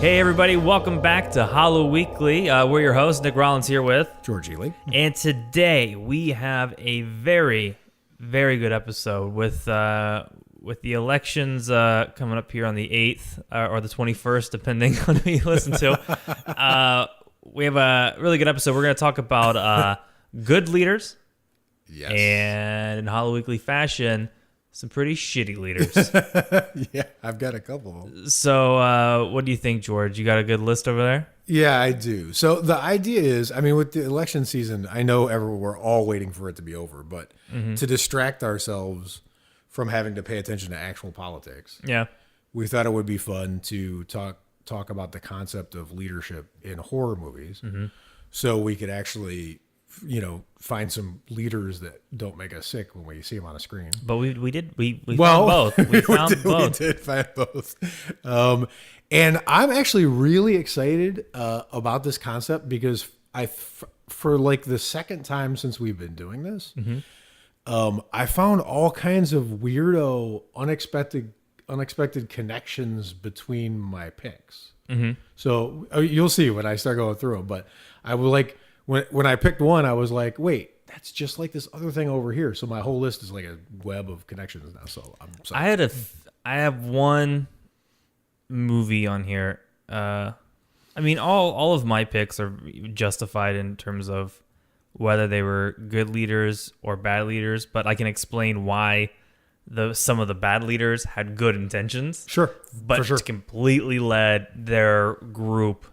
Hey everybody, welcome back to Hollow Weekly. We're your hosts, Nick Rollins here with George Ely. And today we have a very, very good episode with the elections coming up here on the 8th or the 21st, depending on who you listen to. We have a really good episode. We're going to talk about good leaders. Yes. And in Hollow Weekly fashion, some pretty shitty leaders. Yeah, I've got a couple of them. So what do you think, George? You got a good list over there? Yeah, I do. So the idea is, I mean, with the election season, I know we're all waiting for it to be over, but to distract ourselves from having to pay attention to actual politics, Yeah. we thought it would be fun to talk about the concept of leadership in horror movies, so we could actually, find some leaders that don't make us sick when we see them on a screen. But we found both. We found both. We did find both. And I'm actually really excited about this concept because for like the second time since we've been doing this, I found all kinds of weirdo, unexpected connections between my picks. So you'll see when I start going through them. But I would like when I picked one, I was like, wait, that's just like this other thing over here. So my whole list is like a web of connections now. So I'm sorry. I have one movie on here. I mean, all of my picks are justified in terms of whether they were good leaders or bad leaders, but I can explain why some of the bad leaders had good intentions. Sure, but for sure. completely led their group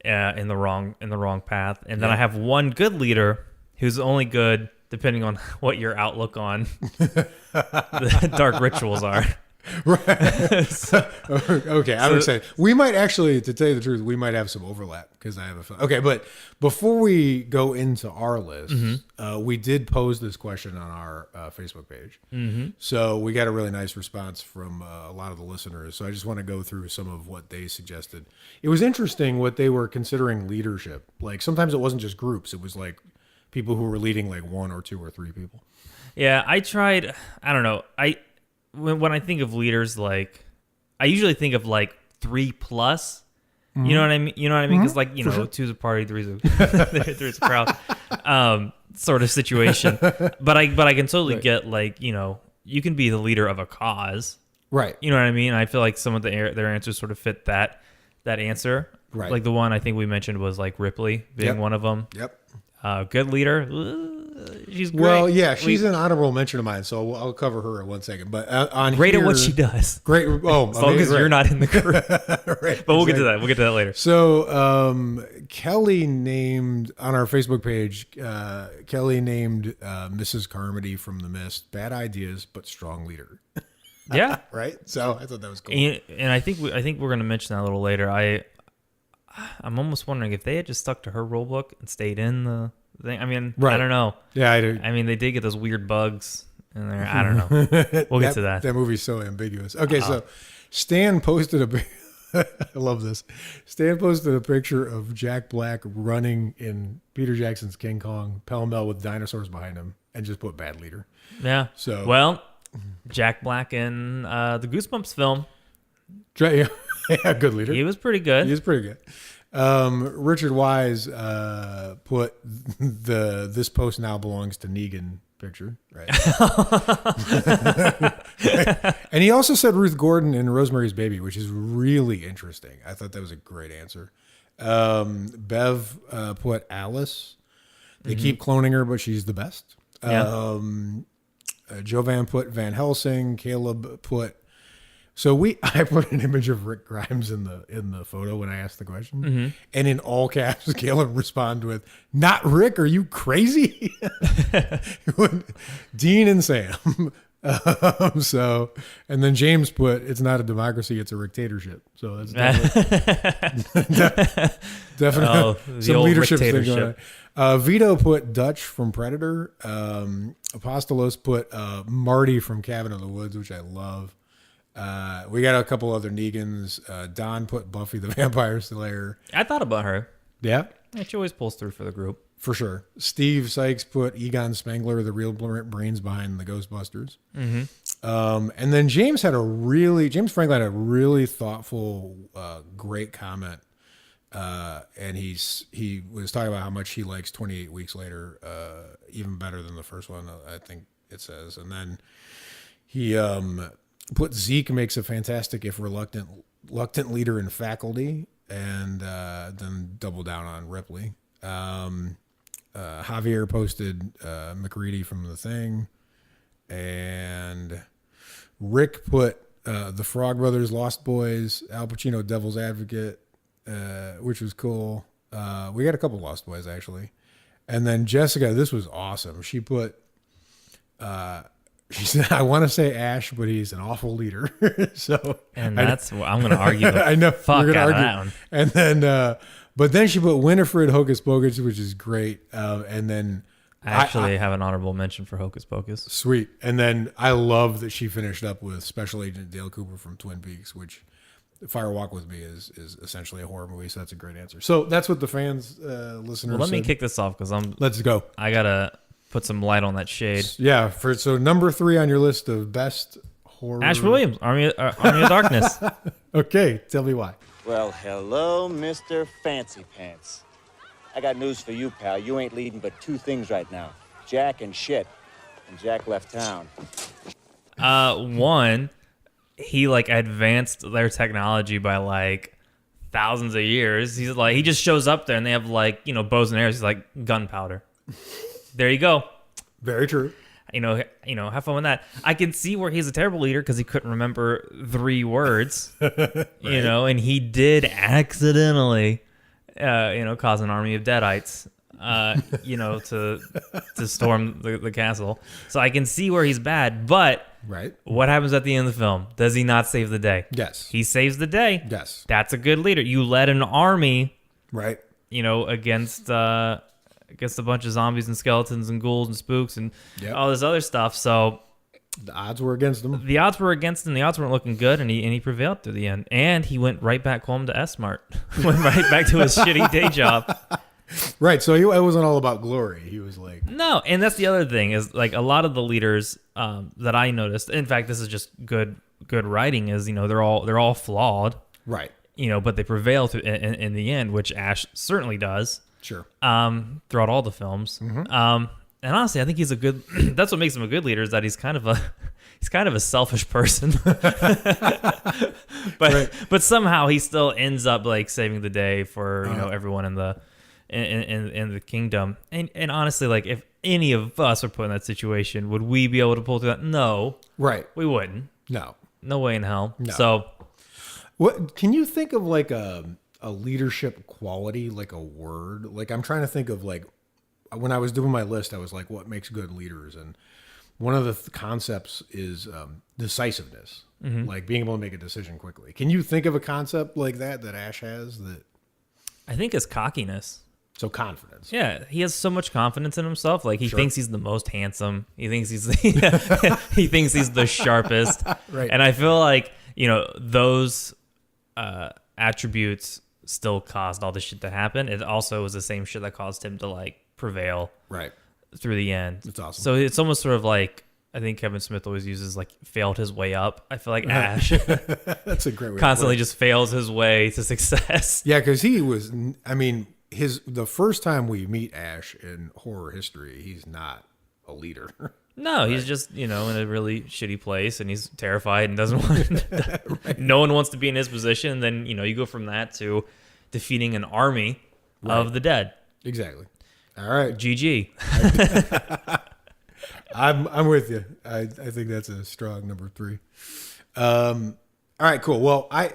in the wrong path. And then I have one good leader who's only good depending on what your outlook on the dark rituals are. Right. Okay, I'm excited. We might actually, to tell you the truth, we might have some overlap because I have okay. But before we go into our list, we did pose this question on our Facebook page. So we got a really nice response from a lot of the listeners. So I just want to go through some of what they suggested. It was interesting what they were considering leadership. Like sometimes it wasn't just groups; it was like people who were leading like one or two or three people. Yeah, I tried. I don't know. When I think of leaders, like I usually think of like 3+. You know what I mean? You know what I mean? Because like sure. 2's a party, 3's a crowd, sort of situation. But I can totally get like you can be the leader of a cause, right? You know what I mean? I feel like some of their answers sort of fit that answer. Right. Like the one I think we mentioned was like Ripley being one of them. Yep. Good leader. She's great. Well, yeah, she's an honorable mention of mine, so I'll cover her in 1 second. But on great here, at what she does. Great. Oh, as long as you're not in the group. Right. But we'll get to that. We'll get to that later. So Kelly named on our Facebook page. Kelly named Mrs. Carmody from The Mist. Bad ideas, but strong leader. Yeah. Right. So I thought that was cool. And I think we're going to mention that a little later. I'm almost wondering if they had just stuck to her rule book and stayed in the thing. I mean, right. I don't know. Yeah, I do. I mean, they did get those weird bugs in there. I don't know. We'll get to that. That movie's so ambiguous. Okay, so Stan posted I love this. Stan posted a picture of Jack Black running in Peter Jackson's King Kong, pell-mell with dinosaurs behind him, and just put bad leader. Yeah. So well, Jack Black in the Goosebumps film. Yeah, good leader. He was pretty good. He was pretty good. Richard Wise put this post now belongs to Negan picture, right? And he also said Ruth Gordon in Rosemary's Baby, which is really interesting. I thought that was a great answer. Bev put Alice. They keep cloning her, but she's the best. Yeah. Jovan put Van Helsing. Caleb put. So I put an image of Rick Grimes in the photo when I asked the question, and in all caps, Caleb responded with, "Not Rick? Are you crazy?" Dean and Sam. So, and then James put, "It's not a democracy; it's a dictatorship." So that's definitely some leadership thing going on. Vito put Dutch from Predator. Apostolos put Marty from Cabin in the Woods, which I love. We got a couple other Negans. Don put Buffy the Vampire Slayer. I thought about her. Yeah. She always pulls through for the group. For sure. Steve Sykes put Egon Spengler, the real brains behind the Ghostbusters. And then James Franklin had a really thoughtful, great comment. And he was talking about how much he likes 28 Weeks Later, even better than the first one, I think it says. And then he put Zeke makes a fantastic, if reluctant leader in Faculty, and then double down on Ripley. Javier posted McReady from The Thing, and Rick put the Frog Brothers, Lost Boys, Al Pacino, Devil's Advocate, which was cool. We got a couple Lost Boys actually, and then Jessica, this was awesome. She put, she said, "I want to say Ash, but he's an awful leader." So, and that's what I'm going to argue. I know, fuck out of that one. And then, but then she put Winifred Hocus Pocus, which is great. And then I actually have an honorable mention for Hocus Pocus. Sweet. And then I love that she finished up with Special Agent Dale Cooper from Twin Peaks, which Fire Walk With Me is essentially a horror movie. So that's a great answer. So that's what the fans, listeners. Well, let me said. kick this off because Let's go. I gotta put some light on that shade. Yeah. So number 3 on your list of best horror. Ash Williams, Army of Darkness. Okay, tell me why. Well, hello, Mr. Fancy Pants. I got news for you, pal. You ain't leading but 2 things right now. Jack and shit. And Jack left town. One, he like advanced their technology by like thousands of years. He's like, he just shows up there and they have like, you know, bows and arrows. He's like gunpowder. There you go. Very true. You know, have fun with that. I can see where he's a terrible leader because he couldn't remember 3 words, right. You know, and he did accidentally, cause an army of deadites, to storm the castle. So I can see where he's bad, but right. What happens at the end of the film? Does he not save the day? Yes. He saves the day. Yes. That's a good leader. You led an army, right, against a bunch of zombies and skeletons and ghouls and spooks and all this other stuff. So the odds were against him. The odds were against him. The odds weren't looking good, and he prevailed through the end. And he went right back home to S-Mart. Went right back to his shitty day job. Right. So it wasn't all about glory. He was like... No, and that's the other thing is like a lot of the leaders that I noticed. In fact, this is just good writing. Is they're all flawed. Right. But they prevail in the end, which Ash certainly does. Sure. Throughout all the films. Mm-hmm. And honestly, I think he's a good. That's what makes him a good leader. Is that he's kind of a selfish person, but somehow he still ends up like saving the day for everyone in the kingdom. And honestly, like if any of us were put in that situation, would we be able to pull through that? No. Right. We wouldn't. No way in hell. No. So, what can you think of like a leadership quality, like a word? Like I'm trying to think of like. When I was doing my list, I was like, what makes good leaders? And one of the concepts is decisiveness, like being able to make a decision quickly. Can you think of a concept like that Ash has? That I think is cockiness. So confidence. Yeah, he has so much confidence in himself. Like he thinks he's the most handsome. He thinks he's he thinks he's the sharpest. Right. And I feel like those attributes still caused all this shit to happen. It also was the same shit that caused him to like prevail through the end. That's awesome. So it's almost sort of like I think Kevin Smith always uses like failed his way up. I feel like Ash that's a great way constantly just fails his way to success. Yeah, because he was. I mean, the first time we meet Ash in horror history, he's not a leader. No, he's just in a really shitty place, and he's terrified and doesn't want. No one wants to be in his position. And then you go from that to defeating an army of the dead. Exactly. All right, GG. I'm with you. I think that's a strong number 3. All right, cool. Well, I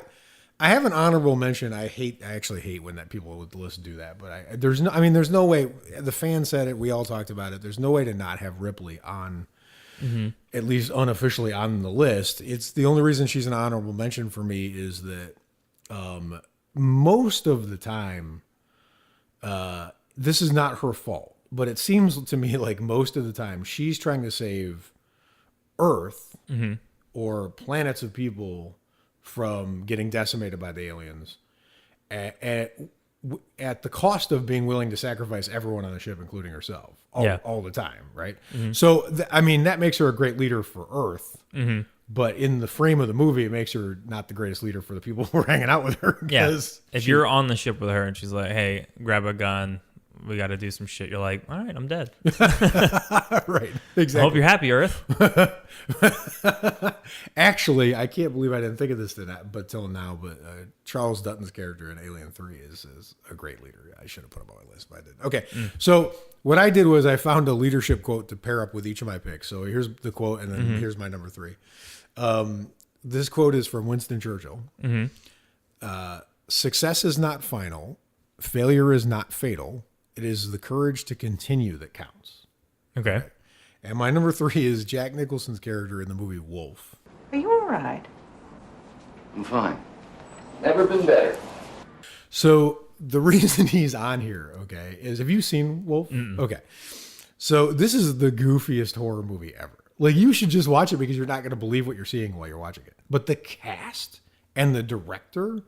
have an honorable mention. I actually hate when that people with the list do that, but there's no way. The fan said it. We all talked about it. There's no way to not have Ripley on, at least unofficially on the list. It's the only reason she's an honorable mention for me is that most of the time, this is not her fault, but it seems to me like most of the time she's trying to save Earth or planets of people from getting decimated by the aliens. And at the cost of being willing to sacrifice everyone on the ship, including herself, all the time, right? So, I mean, that makes her a great leader for Earth. But in the frame of the movie, it makes her not the greatest leader for the people who are hanging out with her. Yeah. If you're on the ship with her and she's like, hey, grab a gun, we got to do some shit. You're like, all right, I'm dead. Right. Exactly. I hope you're happy, Earth. Actually, I can't believe I didn't think of this till now, but Charles Dutton's character in Alien 3 is a great leader. I should have put him on my list, but I didn't. Okay. So what I did was I found a leadership quote to pair up with each of my picks. So here's the quote, and then here's my number 3. This quote is from Winston Churchill. Success is not final. Failure is not fatal. It is the courage to continue that counts. Okay. And my number 3 is Jack Nicholson's character in the movie Wolf. Are you all right? I'm fine. Never been better. So the reason he's on here, okay, is have you seen Wolf? Okay. So this is the goofiest horror movie ever. Like, you should just watch it because you're not going to believe what you're seeing while you're watching it. But the cast and the director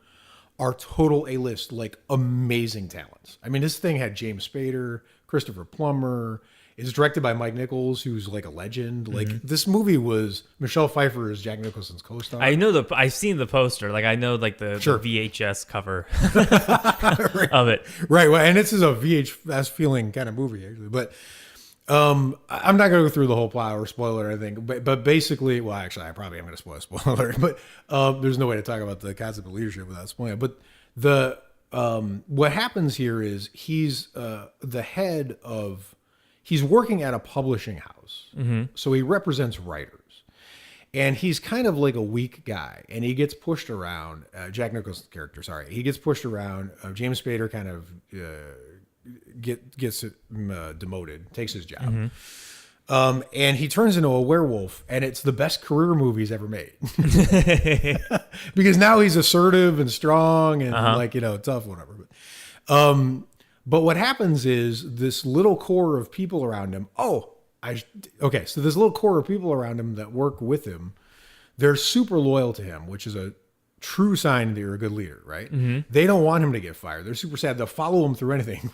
are total A-list, like, amazing talents. I mean, this thing had James Spader, Christopher Plummer. It's directed by Mike Nichols, who's like a legend. Like, this movie was Michelle Pfeiffer is Jack Nicholson's co-star. I know I've seen the poster. Like, I know like the VHS cover of it. Right. Well, and this is a VHS feeling kind of movie, actually. But I'm not going to go through the whole plot or spoil it or anything. But basically, well, actually, I probably am going to spoil it. But there's no way to talk about the concept of leadership without spoiling it. But what happens here is he's the head of. He's working at a publishing house. So he represents writers. And he's kind of like a weak guy. And he gets pushed around. Jack Nicholson's character, sorry. He gets pushed around. James Spader kind of gets demoted, takes his job. And he turns into a werewolf. And it's the best career movie he's ever made. Because now he's assertive and strong and tough, whatever. But what happens is this little core of people around him. So this little core of people around him that work with him, they're super loyal to him, which is a true sign that you're a good leader, right? They don't want him to get fired. They're super sad. They'll follow him through anything.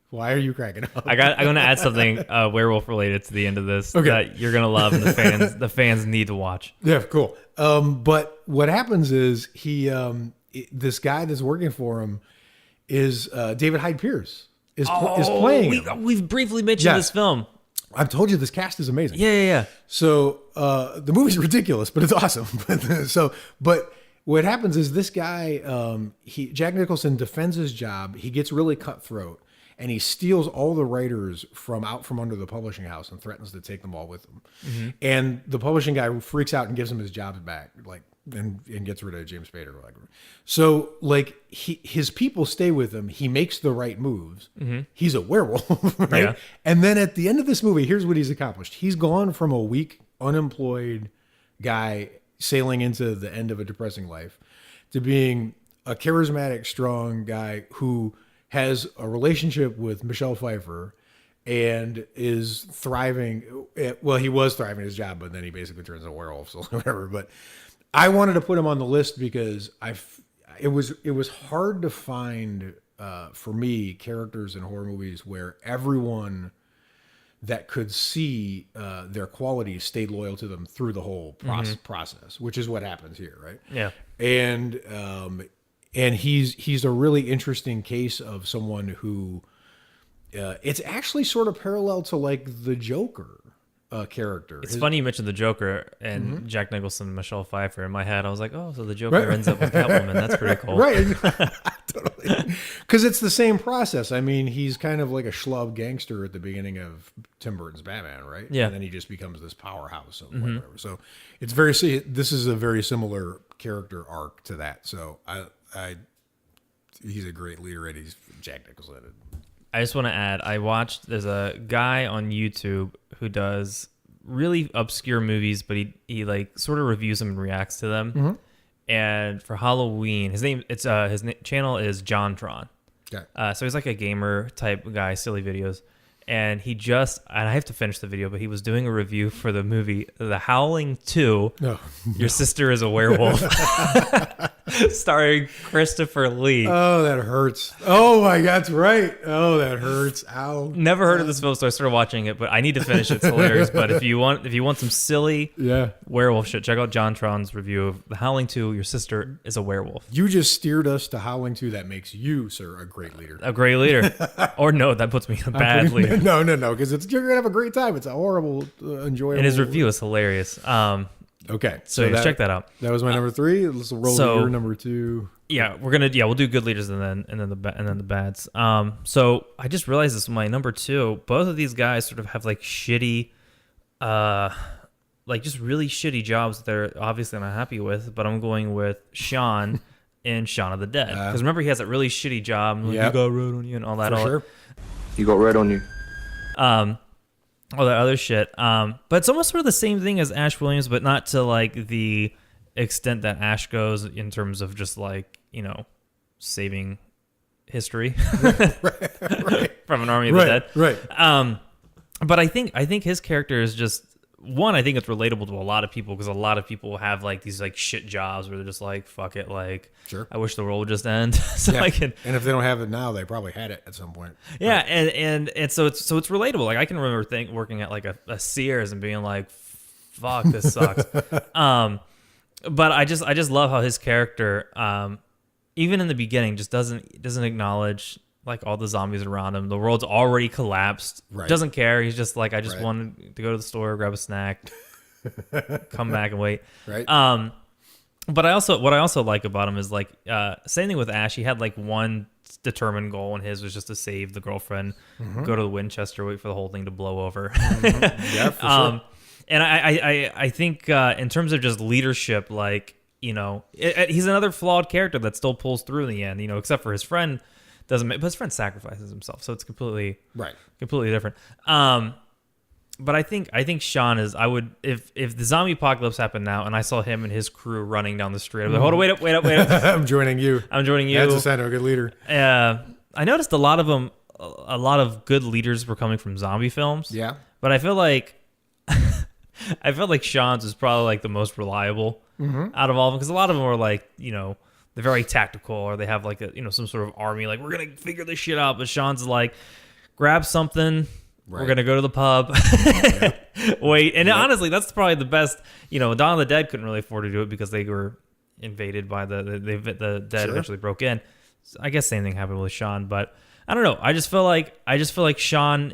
Why are you cracking up? I'm going to add something werewolf related to the end of this that you're going to love and the fans need to watch. Yeah, cool. But what happens is this guy that's working for him is David Hyde Pierce is playing him. We've briefly mentioned this film. I've told you this cast is amazing. Yeah. So the movie's ridiculous, but it's awesome. But what happens is this guy, Jack Nicholson defends his job. He gets really cutthroat, and he steals all the writers from under the publishing house and threatens to take them all with him. And the publishing guy freaks out and gives him his jobs back, and gets rid of James Spader. So, his people stay with him. He makes the right moves. He's a werewolf, right? Yeah. And then at the end of this movie, here's what he's accomplished. He's gone from a weak, unemployed guy sailing into the end of a depressing life to being a charismatic, strong guy who has a relationship with Michelle Pfeiffer and is thriving. Well, he was thriving his job, but then he basically turns into a werewolf, so whatever. But I wanted to put him on the list because it was hard to find for me characters in horror movies where everyone that could see their qualities stayed loyal to them through the whole process, which is what happens here, right? Yeah. And he's a really interesting case of someone who it's actually sort of parallel to like the Joker character. It's funny you mentioned the Joker and Jack Nicholson and Michelle Pfeiffer. In my head, I was like, oh, so the Joker ends up with Catwoman. That's pretty cool. Right. Totally. Because it's the same process. I mean, he's kind of like a schlub gangster at the beginning of Tim Burton's Batman, right? Yeah. And then he just becomes this powerhouse of whatever. So this is a very similar character arc to that. So he's a great leader, and he's Jack Nicholson. I just want to add, there's a guy on YouTube who does really obscure movies, but he like sort of reviews them and reacts to them. And for Halloween, his channel is JonTron. Okay. So he's like a gamer type guy, silly videos. And and I have to finish the video, but he was doing a review for the movie The Howling 2. No. Your sister is a werewolf. starring Christopher Lee. Oh, that hurts. Oh my God, that's right. Oh, that hurts. Ow. Never heard of this film, so I started watching it, but I need to finish it. It's hilarious. But if you want some silly werewolf shit, check out John Tron's review of The Howling 2, Your Sister is a Werewolf. You just steered us to Howling 2. That makes you, sir, a great leader. A great leader. Or no, that puts me in a bad leader. No, because you're going to have a great time. It's a horrible, enjoyable. And his review is hilarious. Okay. So check that out. That was my number 3. Let's roll to your number 2. Yeah, we'll do good leaders and then the bads. So I just realized this with my number 2. Both of these guys sort of have like shitty, like just really shitty jobs that they're obviously not happy with. But I'm going with Sean in Shaun of the Dead, because remember he has that really shitty job. And like, you got red on you and all that. You got red on you. All that other shit. But it's almost sort of the same thing as Ash Williams, but not to like the extent that Ash goes in terms of just like, saving history right. from an army of the dead. Right. But I think his character is just one. I think it's relatable to a lot of people, because a lot of people have like these like shit jobs where they're just like, fuck it, like, sure, I wish the world would just end. So yeah. I can. And if they don't have it now, they probably had it at some point. Yeah, and so it's relatable. Like I can remember working at like a Sears and being like, fuck, this sucks. But I just love how his character, even in the beginning, just doesn't acknowledge like all the zombies around him. The world's already collapsed. Right. Doesn't care. He's just like, I just wanted to go to the store, grab a snack, come back and wait. Right. But what I also like about him is like, same thing with Ash. He had like one determined goal, and his was just to save the girlfriend, go to the Winchester, wait for the whole thing to blow over. Yeah, for sure. And I think in terms of just leadership, like, he's another flawed character that still pulls through in the end, except for his friend but his friend sacrifices himself. So it's completely different. But I think Sean is, if the zombie apocalypse happened now and I saw him and his crew running down the street, I'm like, hold on, wait up. I'm joining you. That's a sign of a good leader. I noticed a lot of good leaders were coming from zombie films. Yeah. But I feel like Sean's is probably like the most reliable out of all of them, because a lot of them are like, they're very tactical, or they have like some sort of army, like, we're gonna figure this shit out. But Sean's like, grab something, we're gonna go to the pub, wait. And honestly, that's probably the best. Dawn of the Dead couldn't really afford to do it because they were invaded by the dead. Eventually broke in. So I guess same thing happened with Sean, but I don't know. I just feel like Sean,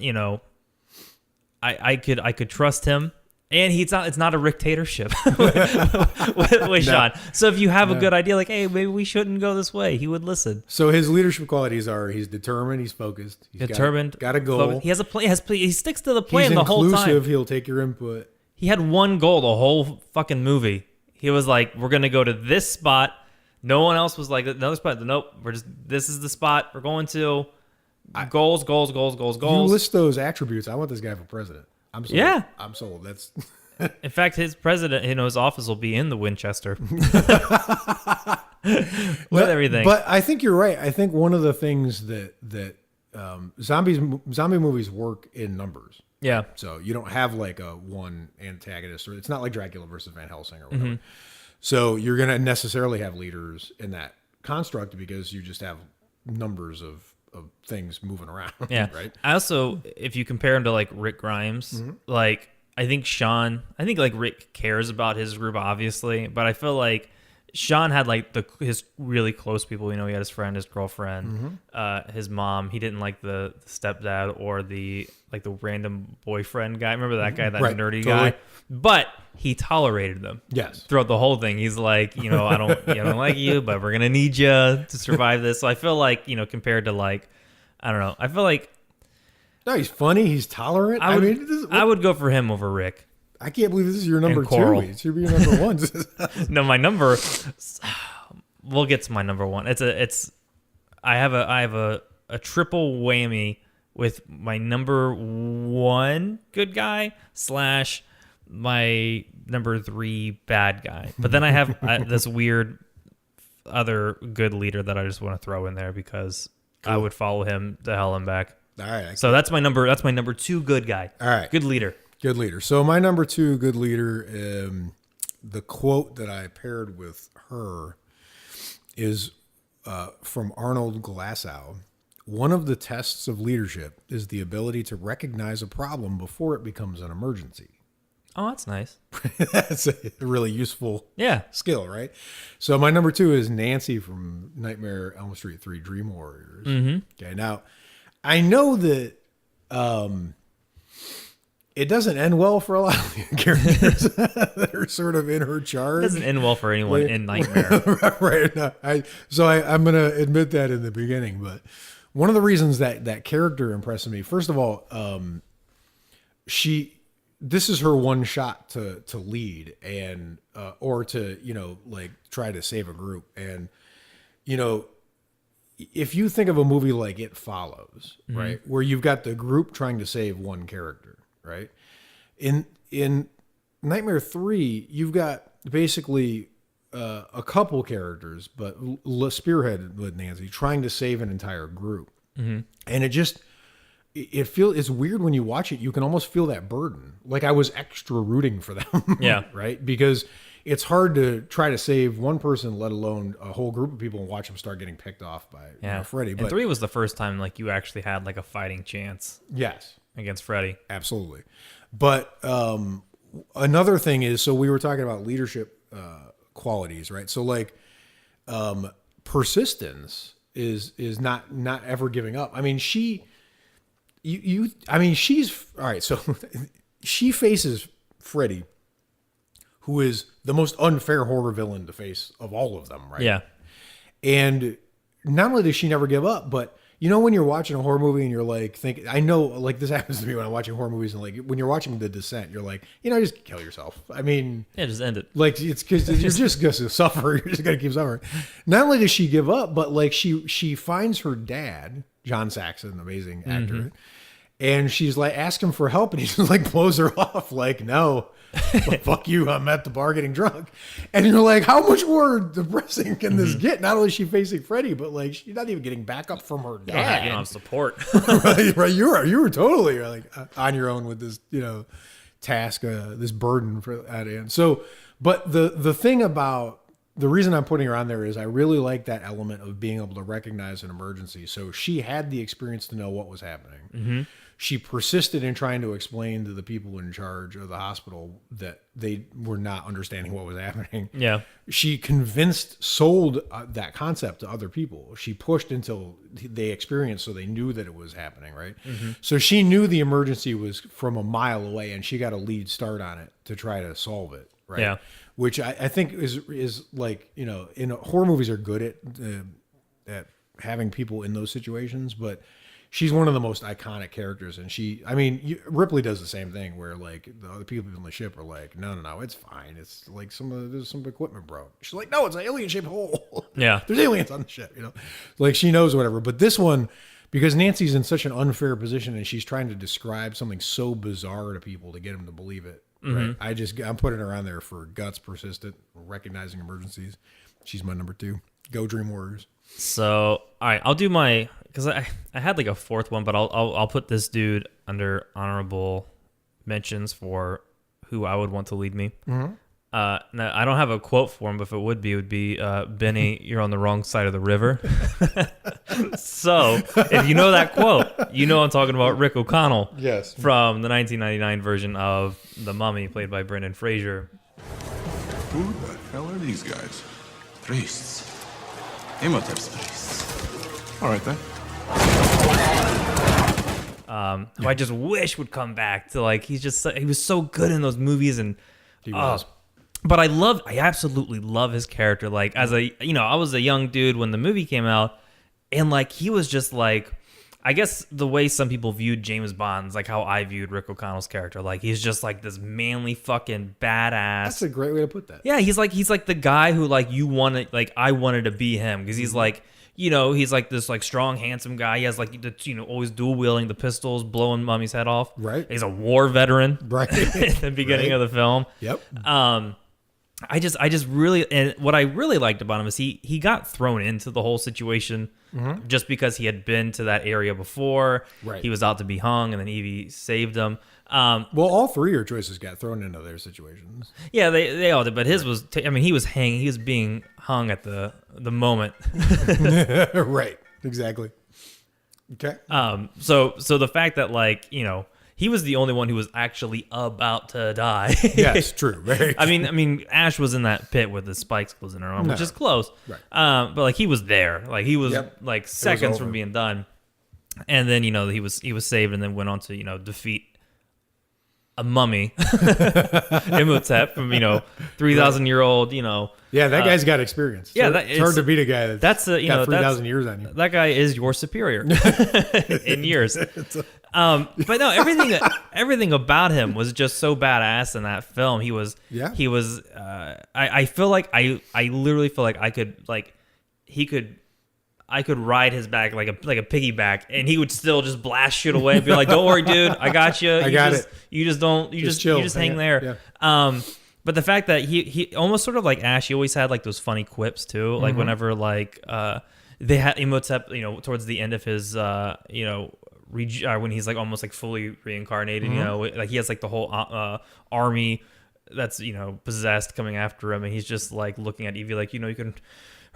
I could trust him. And it's not a dictatorship with Sean. So if you have a good idea, like, hey, maybe we shouldn't go this way, he would listen. So his leadership qualities are: he's determined, he's focused, he's got a goal. He has a plan. He sticks to the plan the whole time. He's inclusive. He'll take your input. He had one goal the whole fucking movie. He was like, we're gonna go to this spot. No one else was like, another spot. Nope, this is the spot we're going to. Goals. You list those attributes. I want this guy for president. I'm sold. Yeah. I'm sold. That's in fact, his president, his office will be in the Winchester. With everything. But I think you're right. I think one of the things that zombie movies work in numbers. Yeah. So you don't have like a one antagonist, or it's not like Dracula versus Van Helsing or whatever. So you're going to necessarily have leaders in that construct because you just have numbers of things moving around. Yeah. Right. I also, if you compare him to like Rick Grimes, like I think like Rick cares about his group, obviously, but I feel like Sean had like his really close people. He had his friend, his girlfriend, his mom. He didn't like the stepdad or the random boyfriend guy. Remember that guy, that nerdy guy? But he tolerated them. Yes. Throughout the whole thing, he's like, I don't like you, but we're gonna need you to survive this. So I feel like, compared to like, I don't know, I feel like. No, he's funny. He's tolerant. I would go for him over Rick. I can't believe this is your number 2. It should be your number 1. No, my number. We'll get to my number 1. I have a triple whammy with my number 1 good guy / my number 3 bad guy. But then I have this weird other good leader that I just want to throw in there because I would follow him to hell and back. All right. So that's my number 2 good guy. All right. Good leader. Good leader. So my number 2 good leader, the quote that I paired with her is from Arnold Glasgow. One of the tests of leadership is the ability to recognize a problem before it becomes an emergency. Oh, that's nice. That's a really useful Yeah. skill, right? So my number 2 is Nancy from Nightmare on Elm Street 3 Dream Warriors. Okay, now I know that it doesn't end well for a lot of the characters that are sort of in her charge. It doesn't end well for anyone in Nightmare. Right. No, I'm going to admit that in the beginning, but one of the reasons that character impressed me, first of all, this is her one shot to lead and or to like try to save a group. And if you think of a movie like It Follows, right, where you've got the group trying to save one character, right, in Nightmare 3 you've got basically a couple characters, but spearheaded with Nancy trying to save an entire group. And it's weird when you watch it. You can almost feel that burden. Like I was extra rooting for them. Yeah. Right. Because it's hard to try to save one person, let alone a whole group of people, and watch them start getting picked off by Freddy. And but 3 was the first time like you actually had like a fighting chance. Yes, against Freddy. Absolutely. But another thing is, so we were talking about leadership qualities, right? So like persistence is not ever giving up. I mean, she's all right. So she faces Freddy, who is the most unfair horror villain to face of all of them, right? Yeah. And not only does she never give up, but when you're watching a horror movie and you're like, I know, like this happens to me when I'm watching horror movies, and like when you're watching The Descent, you're like, just kill yourself. I mean, yeah, just end it. Like it's because you're just going to suffer. You're just going to keep suffering. Not only does she give up, but like she finds her dad, John Saxon, amazing actor, and she's like, ask him for help, and he just like blows her off, like, no. Well, fuck you, I'm at the bar getting drunk. And you're like, how much more depressing can this get? Not only is she facing Freddy, but like she's not even getting backup from her dad. You don't have support. right. You were totally like on your own with this, task, this burden for at end. So, but the thing about the reason I'm putting her on there is I really like that element of being able to recognize an emergency. So she had the experience to know what was happening. She persisted in trying to explain to the people in charge of the hospital that they were not understanding what was happening. Yeah. She sold that concept to other people. She pushed until they experienced so they knew that it was happening, right? So she knew the emergency was from a mile away, and she got a lead start on it to try to solve it, right? Yeah. Which I think is like, in horror movies are good at having people in those situations, but she's one of the most iconic characters, and Ripley does the same thing where like the other people on the ship are like, no, it's fine. It's like there's some equipment broke. She's like, no, it's an alien-shaped hole. Yeah. There's aliens on the ship, like she knows whatever. But this one, because Nancy's in such an unfair position and she's trying to describe something so bizarre to people to get them to believe it. Right. I'm putting her on there for guts, persistent, recognizing emergencies. She's my number 2. Go Dream Warriors. So, all right, I'll do because I had like a fourth one, but I'll put this dude under honorable mentions for who I would want to lead me. Now, I don't have a quote for him, but if it would be Benny, you're on the wrong side of the river. So, if you know that quote, I'm talking about Rick O'Connell. Yes. From the 1999 version of The Mummy, played by Brendan Fraser. Who the hell are these guys? Priests. Imhotep's priests. All right, then. Who I just wish would come back to like, he was so good in those movies, and He was. but I absolutely love his character. Like as I was a young dude when the movie came out, and like he was just like, I guess the way some people viewed James Bond is like how I viewed Rick O'Connell's character. Like he's just like this manly fucking badass. That's a great way to put that. Yeah, he's like the guy who like I wanted to be him, because he's like, he's like this like strong, handsome guy. He has like the always dual wielding the pistols, blowing Mummy's head off. Right. He's a war veteran. Right. At the beginning of the film. Yep. I just really, and what I really liked about him is he got thrown into the whole situation just because he had been to that area before. Right. He was out to be hung, and then Evie saved him. Well, all three of your choices got thrown into their situations. Yeah, they all did, but his was. I mean, he was being hung at the moment. Right. Exactly. Okay. So the fact that, like, you know, he was the only one who was actually about to die. Yes, true. Very I mean, Ash was in that pit with the spikes closing her arm, which is close. Right. But like he was there, like he was like seconds over. from being done, and then, you know, he was saved, and then went on to, you know, defeat a mummy, Imhotep, from, you know, 3,000-year-old, you know. Yeah, that guy's got experience. Yeah, it's hard to beat a guy that's you got know, 3,000 years on you. That guy is your superior in years. But no, everything about him was just so badass in that film. He was. I feel like I literally feel like I could ride his back like a piggyback, and he would still just blast shit away and be like, "Don't worry, dude, I got you. You just hang there." Yeah. But the fact that he almost sort of like Ash, he always had like those funny quips too. Like whenever like they had Imhotep, you know, towards the end of his you know, when he's like almost like fully reincarnated, you know, like he has like the whole army that's, you know, possessed coming after him, and he's just like looking at Evie like, you know, you can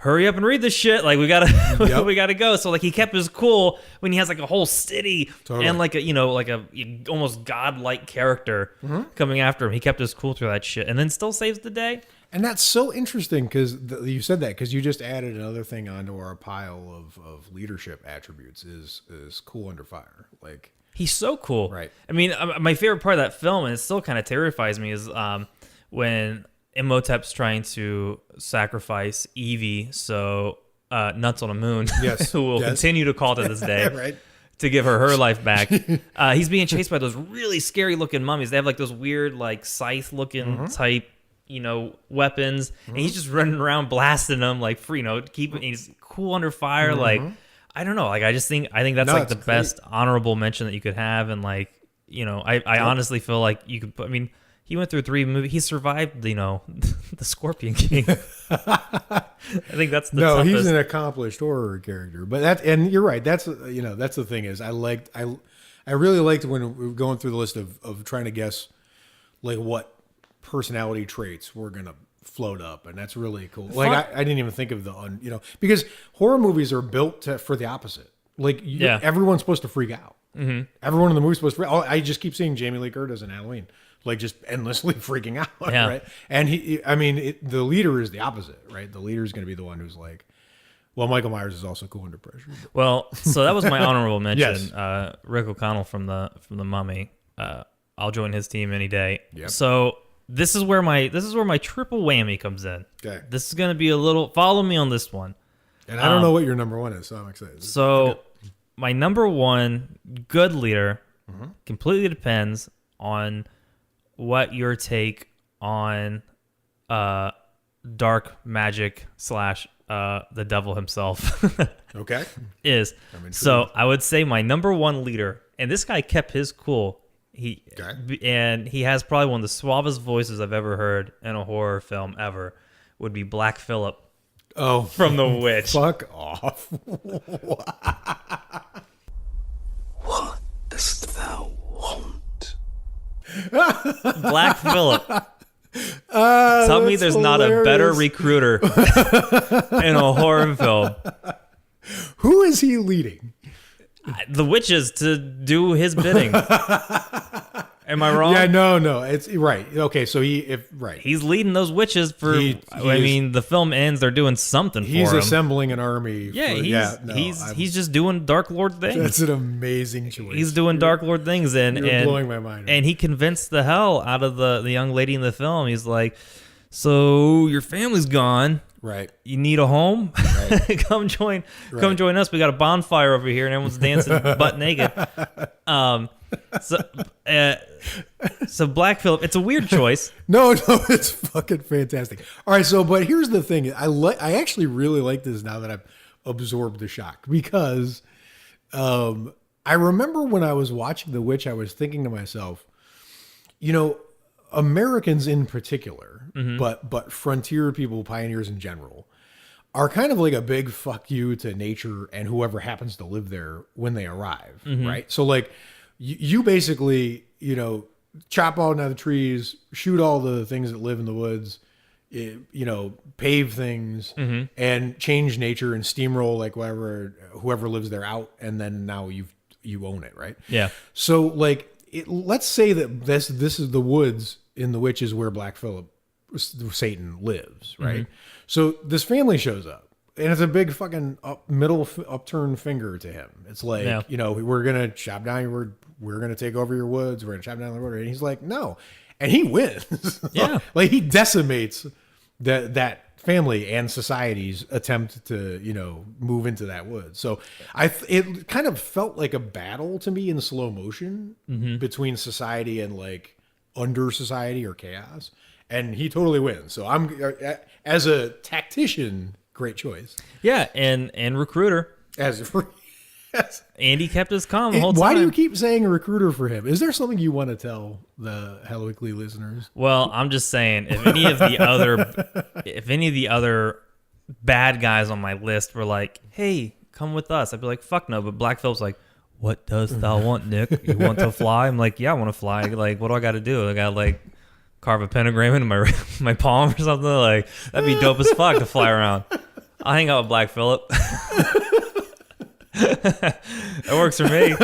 hurry up and read this shit. Like we gotta go. So like he kept his cool when he has like a whole city and like a, you know, like a almost godlike character coming after him. He kept his cool through that shit, and then still saves the day. And that's so interesting because you said that because you just added another thing onto our pile of leadership attributes is cool under fire. Like he's so cool. Right. I mean, my favorite part of that film, and it still kind of terrifies me, is when Imhotep's trying to sacrifice Evie, so Nuts on a Moon, who will continue to call to this day, right, to give her life back. He's being chased by those really scary looking mummies. They have like those weird like scythe looking type, you know, weapons, and he's just running around blasting them like free, you know, he's cool under fire. Like I don't know, like I think that's like the best honorable mention that you could have, and like, you know, I honestly feel like you could put, I mean, he went through 3 movies. He survived, you know, the Scorpion King. I think that's the toughest. He's an accomplished horror character. But and you're right. That's, you know, that's the thing is I really liked when we were going through the list of trying to guess like what personality traits were gonna float up, and that's really cool. Like I didn't even think of you know, because horror movies are built for the opposite. Like everyone's supposed to freak out. Everyone in the movie's supposed to freak out. I just keep seeing Jamie Lee Curtis in Halloween, like just endlessly freaking out, right? And the leader is the opposite, right? The leader is going to be the one who's like, well, Michael Myers is also cool under pressure. Well, so that was my honorable mention. Yes. Rick O'Connell from the Mummy. I'll join his team any day. Yep. So this is where my triple whammy comes in. Okay. This is going to be a little. Follow me on this one. And I don't know what your number one is, so I'm excited. So my number one good leader completely depends on what your take on dark magic / the devil himself Okay. is. So I would say my number one leader, and this guy kept his cool. And he has probably one of the suavest voices I've ever heard in a horror film ever, would be Black Phillip. Oh, from The Witch. Fuck off. What dost thou want? Black Phillip. Tell me there's not a better recruiter in a horror film. Who is he leading? The witches to do his bidding. Am I wrong? Yeah, no, it's right. Okay, so he's leading those witches for. The film ends. They're doing something for him. He's assembling an army. He's just doing Dark Lord things. That's an amazing choice. He's doing Dark Lord things, and blowing my mind. And he convinced the hell out of the young lady in the film. He's like, "So your family's gone." Right. You need a home? Right. Come join us. We got a bonfire over here and everyone's dancing butt naked. So Black Phillip, it's a weird choice. No, it's fucking fantastic. All right, but here's the thing. I actually really like this now that I've absorbed the shock, because I remember when I was watching The Witch, I was thinking to myself, you know, Americans in particular, but frontier people, pioneers in general, are kind of like a big fuck you to nature and whoever happens to live there when they arrive, right? So like you basically, chop all down the trees, shoot all the things that live in the woods, pave things and change nature and steamroll like whoever lives there out, and then now you own it, right? Yeah. So like let's say that this is the woods in the which is where Black Phillip, Satan, lives, right? So this family shows up, and it's a big fucking upturned finger to him. It's like, we're gonna chop down we're gonna take over your woods. We're gonna chop down the road, and he's like, no, and he wins. Yeah, like he decimates that family and society's attempt to move into that woods. So it kind of felt like a battle to me in slow motion between society and like under society or chaos, and he totally wins. So I'm, as a tactician, great choice. Yeah, and recruiter. Andy kept us calm the whole time. Why do you keep saying a recruiter for him? Is there something you want to tell the Hello Weekly listeners? Well, I'm just saying, if any of the other bad guys on my list were like, "Hey, come with us," I'd be like, "Fuck no." But Black Phillip's like, "What does thou want, Nick? You want to fly?" I'm like, "Yeah, I want to fly." Like, what do I got to do? I got to like carve a pentagram into my palm or something. Like, that'd be dope as fuck to fly around. I'll hang out with Black Phillip. That works for me.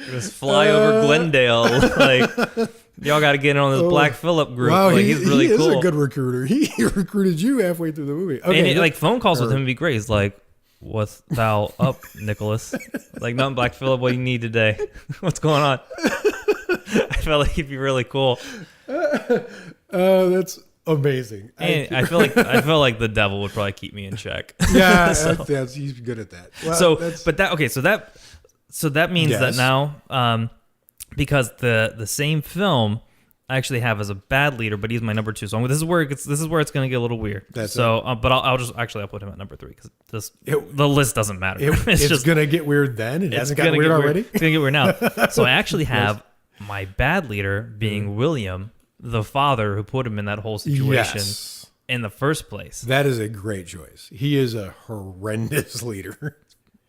Just fly over Glendale. Like, y'all got to get in on this Black Phillip group. Wow, like, he's really cool. He's a good recruiter. He recruited you halfway through the movie. Okay, and like phone calls with him would be great. He's like, "What's thou up, Nicholas?" Like, nothing, Black Phillip. What do you need today? What's going on? I felt like he'd be really cool. That's amazing. And I feel like the devil would probably keep me in check. Yeah, he's good at that. Well, so that means that now, because the same film I actually have as a bad leader, but he's my number 2. So this is where it's going to get a little weird. But I'll put him at number 3 because the list doesn't matter. It's just gonna get weird then. It hasn't gotten weird already. It's gonna get weird now. So I actually have my bad leader being William, the father who put him in that whole situation in the first place. That is a great choice. He is a horrendous leader.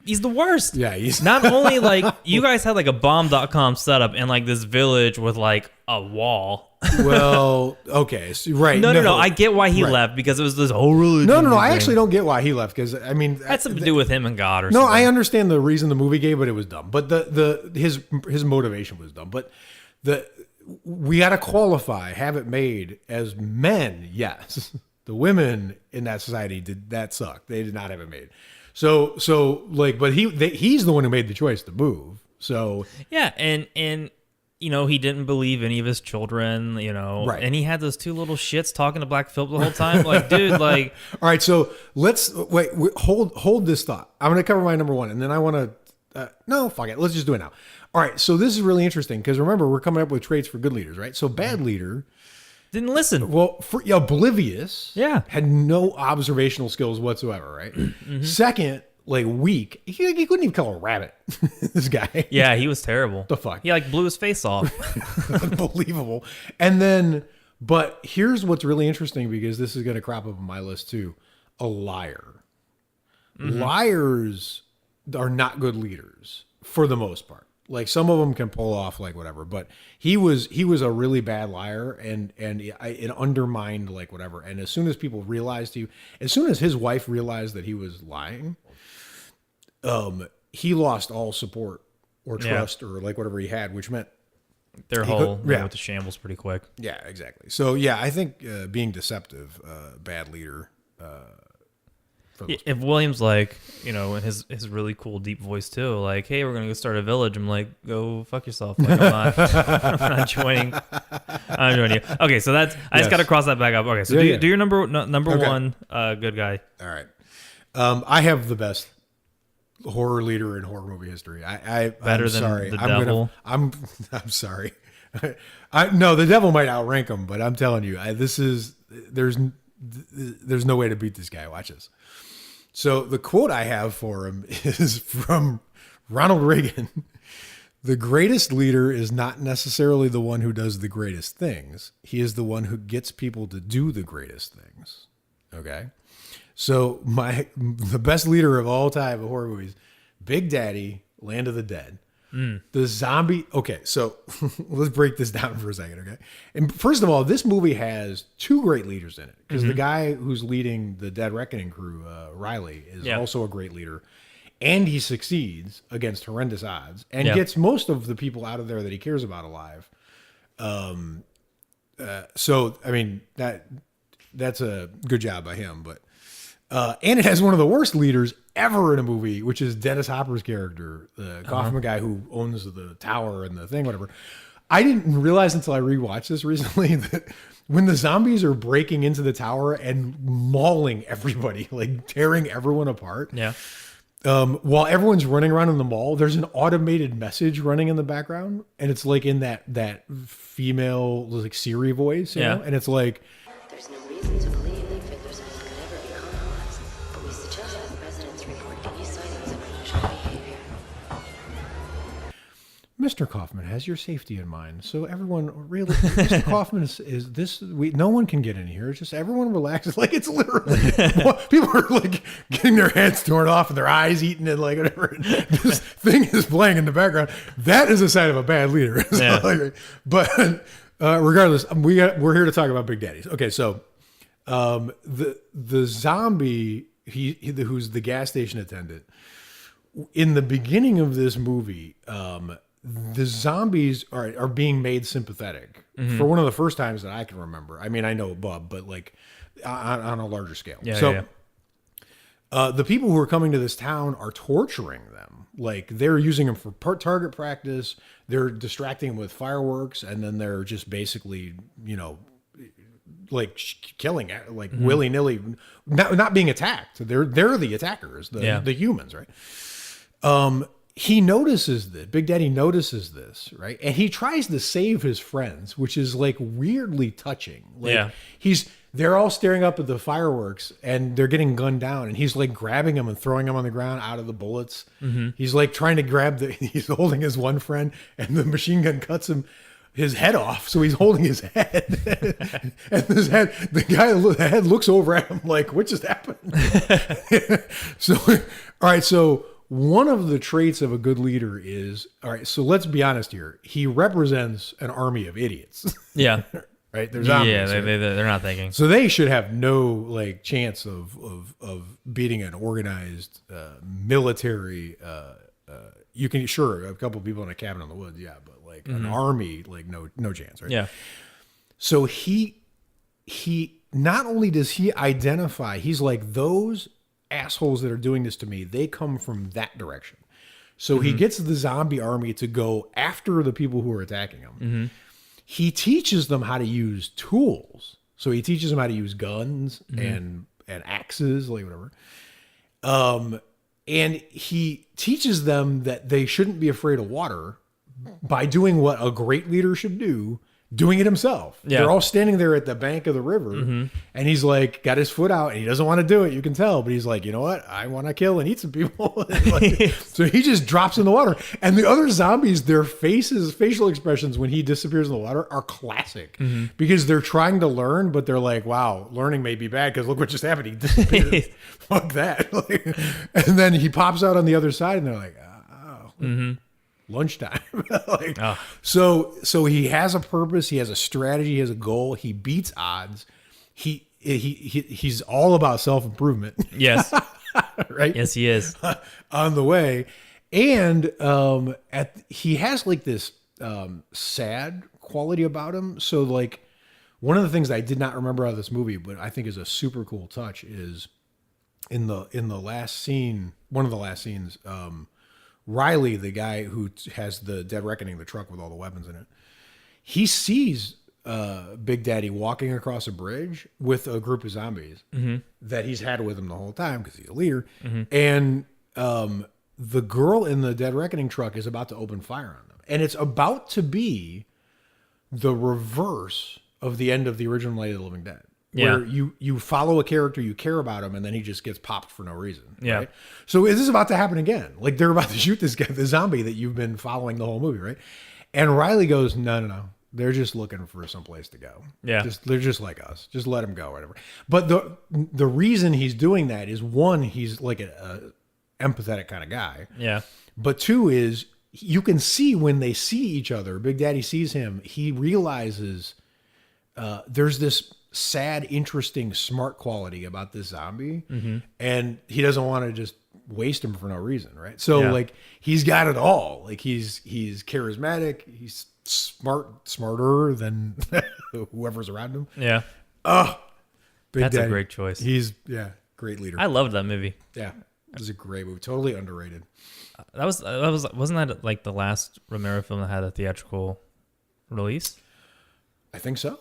He's the worst. Yeah, he's not only like you guys had like a bomb.com setup in like this village with like a wall. Well, okay, so, right. No. I get why he left because it was this whole religion. No. I actually don't get why he left because I mean it had something to do with him and God or no, something. I understand the reason the movie gave, but it was dumb. But his motivation was dumb. But we got to qualify, have it made as men. Yes, the women in that society that sucked. They did not have it made. So like, but he's the one who made the choice to move. So yeah, and he didn't believe any of his children, right. And he had those 2 little shits talking to Black Phillip the whole time. Like, dude, like, all right. So let's hold this thought. I'm going to cover my number 1, and then I want to. No, fuck it. Let's just do it now. All right. So this is really interesting because remember we're coming up with traits for good leaders, right? So bad leader. Didn't listen. Well, oblivious. Yeah. Had no observational skills whatsoever, right? Mm-hmm. Second, like weak. He couldn't even kill a rabbit. This guy. Yeah, he was terrible. The fuck? He like blew his face off. Unbelievable. And then, but here's what's really interesting because this is going to crop up on my list too. A liar. Mm-hmm. Liars are not good leaders for the most part. Like some of them can pull off like whatever, but he was a really bad liar and it undermined like whatever. And as soon as people realized as soon as his wife realized that he was lying, he lost all support or trust or like whatever he had, which meant their whole with the shambles pretty quick. Yeah, exactly. So yeah, I think being deceptive, bad leader. If William's like, in his really cool deep voice too, like, "Hey, we're gonna go start a village," I'm like, "Go fuck yourself." Like, I'm not joining. I'm joining you. Okay, so that's I just got to cross that back up. Okay, so do your number okay. 1 good guy. All right, I have the best horror leader in horror movie history. I'm than sorry. The devil. I'm sorry. No, the devil might outrank him, but I'm telling you, there's no way to beat this guy. Watch this. So the quote I have for him is from Ronald Reagan. The greatest leader is not necessarily the one who does the greatest things. He is the one who gets people to do the greatest things. Okay? So the best leader of all time of horror movies, Big Daddy, Land of the Dead. The zombie. Okay, so let's break this down for a second, okay? And first of all, this movie has two great leaders in it because the guy who's leading the Dead Reckoning crew, Riley, is also a great leader. And he succeeds against horrendous odds and gets most of the people out of there that he cares about alive. So, I mean, that's a good job by him. But and it has one of the worst leaders ever in a movie, which is Dennis Hopper's character, the Kaufman guy who owns the tower and the thing, whatever. I didn't realize until I rewatched this recently that when the zombies are breaking into the tower and mauling everybody, like tearing everyone apart. Yeah. While everyone's running around in the mall, there's an automated message running in the background, and it's like in that female like Siri voice, you know? And it's like, there's no reason to believe that Fiddler's Island could ever be compromised, but we suggest that residents report any sightings of unusual behavior. Mr. Kaufman has your safety in mind, so everyone really, Mr. Kaufman is this. No one can get in here. It's just everyone relaxes. Like it's literally people are like getting their heads torn off and their eyes eaten and like whatever. This thing is playing in the background. That is a sign of a bad leader. So, but regardless, we're here to talk about Big Daddies. Okay, so the zombie who's the gas station attendant in the beginning of this movie. The zombies are being made sympathetic for one of the first times that I can remember. I mean, I know Bub, but like on a larger scale. The people who are coming to this town are torturing them. Like they're using them for target practice. They're distracting them with fireworks, and then they're just basically, like killing, like willy nilly, not being attacked. They're the attackers, the humans, right? He notices that Big Daddy notices this, right? And he tries to save his friends, which is like weirdly touching. Like they're all staring up at the fireworks and they're getting gunned down, and he's like grabbing them and throwing them on the ground out of the bullets. He's like trying to grab he's holding his one friend, and the machine gun cuts his head off. So he's holding his head, and the head looks over at him like, what just happened? So, all right. So, one of the traits of a good leader is, all right, so let's be honest here. He represents an army of idiots. Yeah. Right? There's zombies. Yeah, they're not thinking. So they should have no like chance of beating an organized military. You can a couple people in a cabin in the woods, yeah, but like an army, like no chance, right? Yeah. So he not only does he identify, he's like, those assholes that are doing this to me, they come from that direction. So he gets the zombie army to go after the people who are attacking him. He teaches them how to use tools. So he teaches them how to use guns and axes, like whatever. And he teaches them that they shouldn't be afraid of water by doing what a great leader should do, doing it himself. Yeah. They're all standing there at the bank of the river, and he's like got his foot out, and he doesn't want to do it. You can tell, but he's like, you know what? I want to kill and eat some people. So he just drops in the water, and the other zombies, their facial expressions when he disappears in the water are classic because they're trying to learn, but they're like, wow, learning may be bad because look what just happened. He disappeared. Fuck that. And then he pops out on the other side, and they're like, oh. Lunchtime. So he has a purpose, he has a strategy, he has a goal, he beats odds. He's all about self-improvement. Yes. Right? Yes, he is. On the way. And he has like this sad quality about him. So like one of the things I did not remember out of this movie, but I think is a super cool touch, is in the last scene, one of the last scenes, Riley, the guy who has the Dead Reckoning, the truck with all the weapons in it, he sees Big Daddy walking across a bridge with a group of zombies that he's had with him the whole time because he's a leader. And the girl in the Dead Reckoning truck is about to open fire on them. And it's about to be the reverse of the end of the original Night of the Living Dead. where you follow a character, you care about him, and then he just gets popped for no reason. Yeah. Right? So is this about to happen again? Like they're about to shoot this guy, the zombie that you've been following the whole movie, right? And Riley goes, no. They're just looking for some place to go. Yeah. They're just like us. Just let them go, whatever. But the reason he's doing that is, one, he's like a empathetic kind of guy. Yeah. But two is, you can see when they see each other, Big Daddy sees him, he realizes there's this sad, interesting, smart quality about this zombie. And he doesn't want to just waste him for no reason, right? So like he's got it all. Like he's charismatic, he's smarter than whoever's around him. Yeah. Big That's Daddy. a great choice. He's great leader. I loved that movie. Yeah. It was a great movie. Totally underrated. Wasn't that like the last Romero film that had a theatrical release? I think so.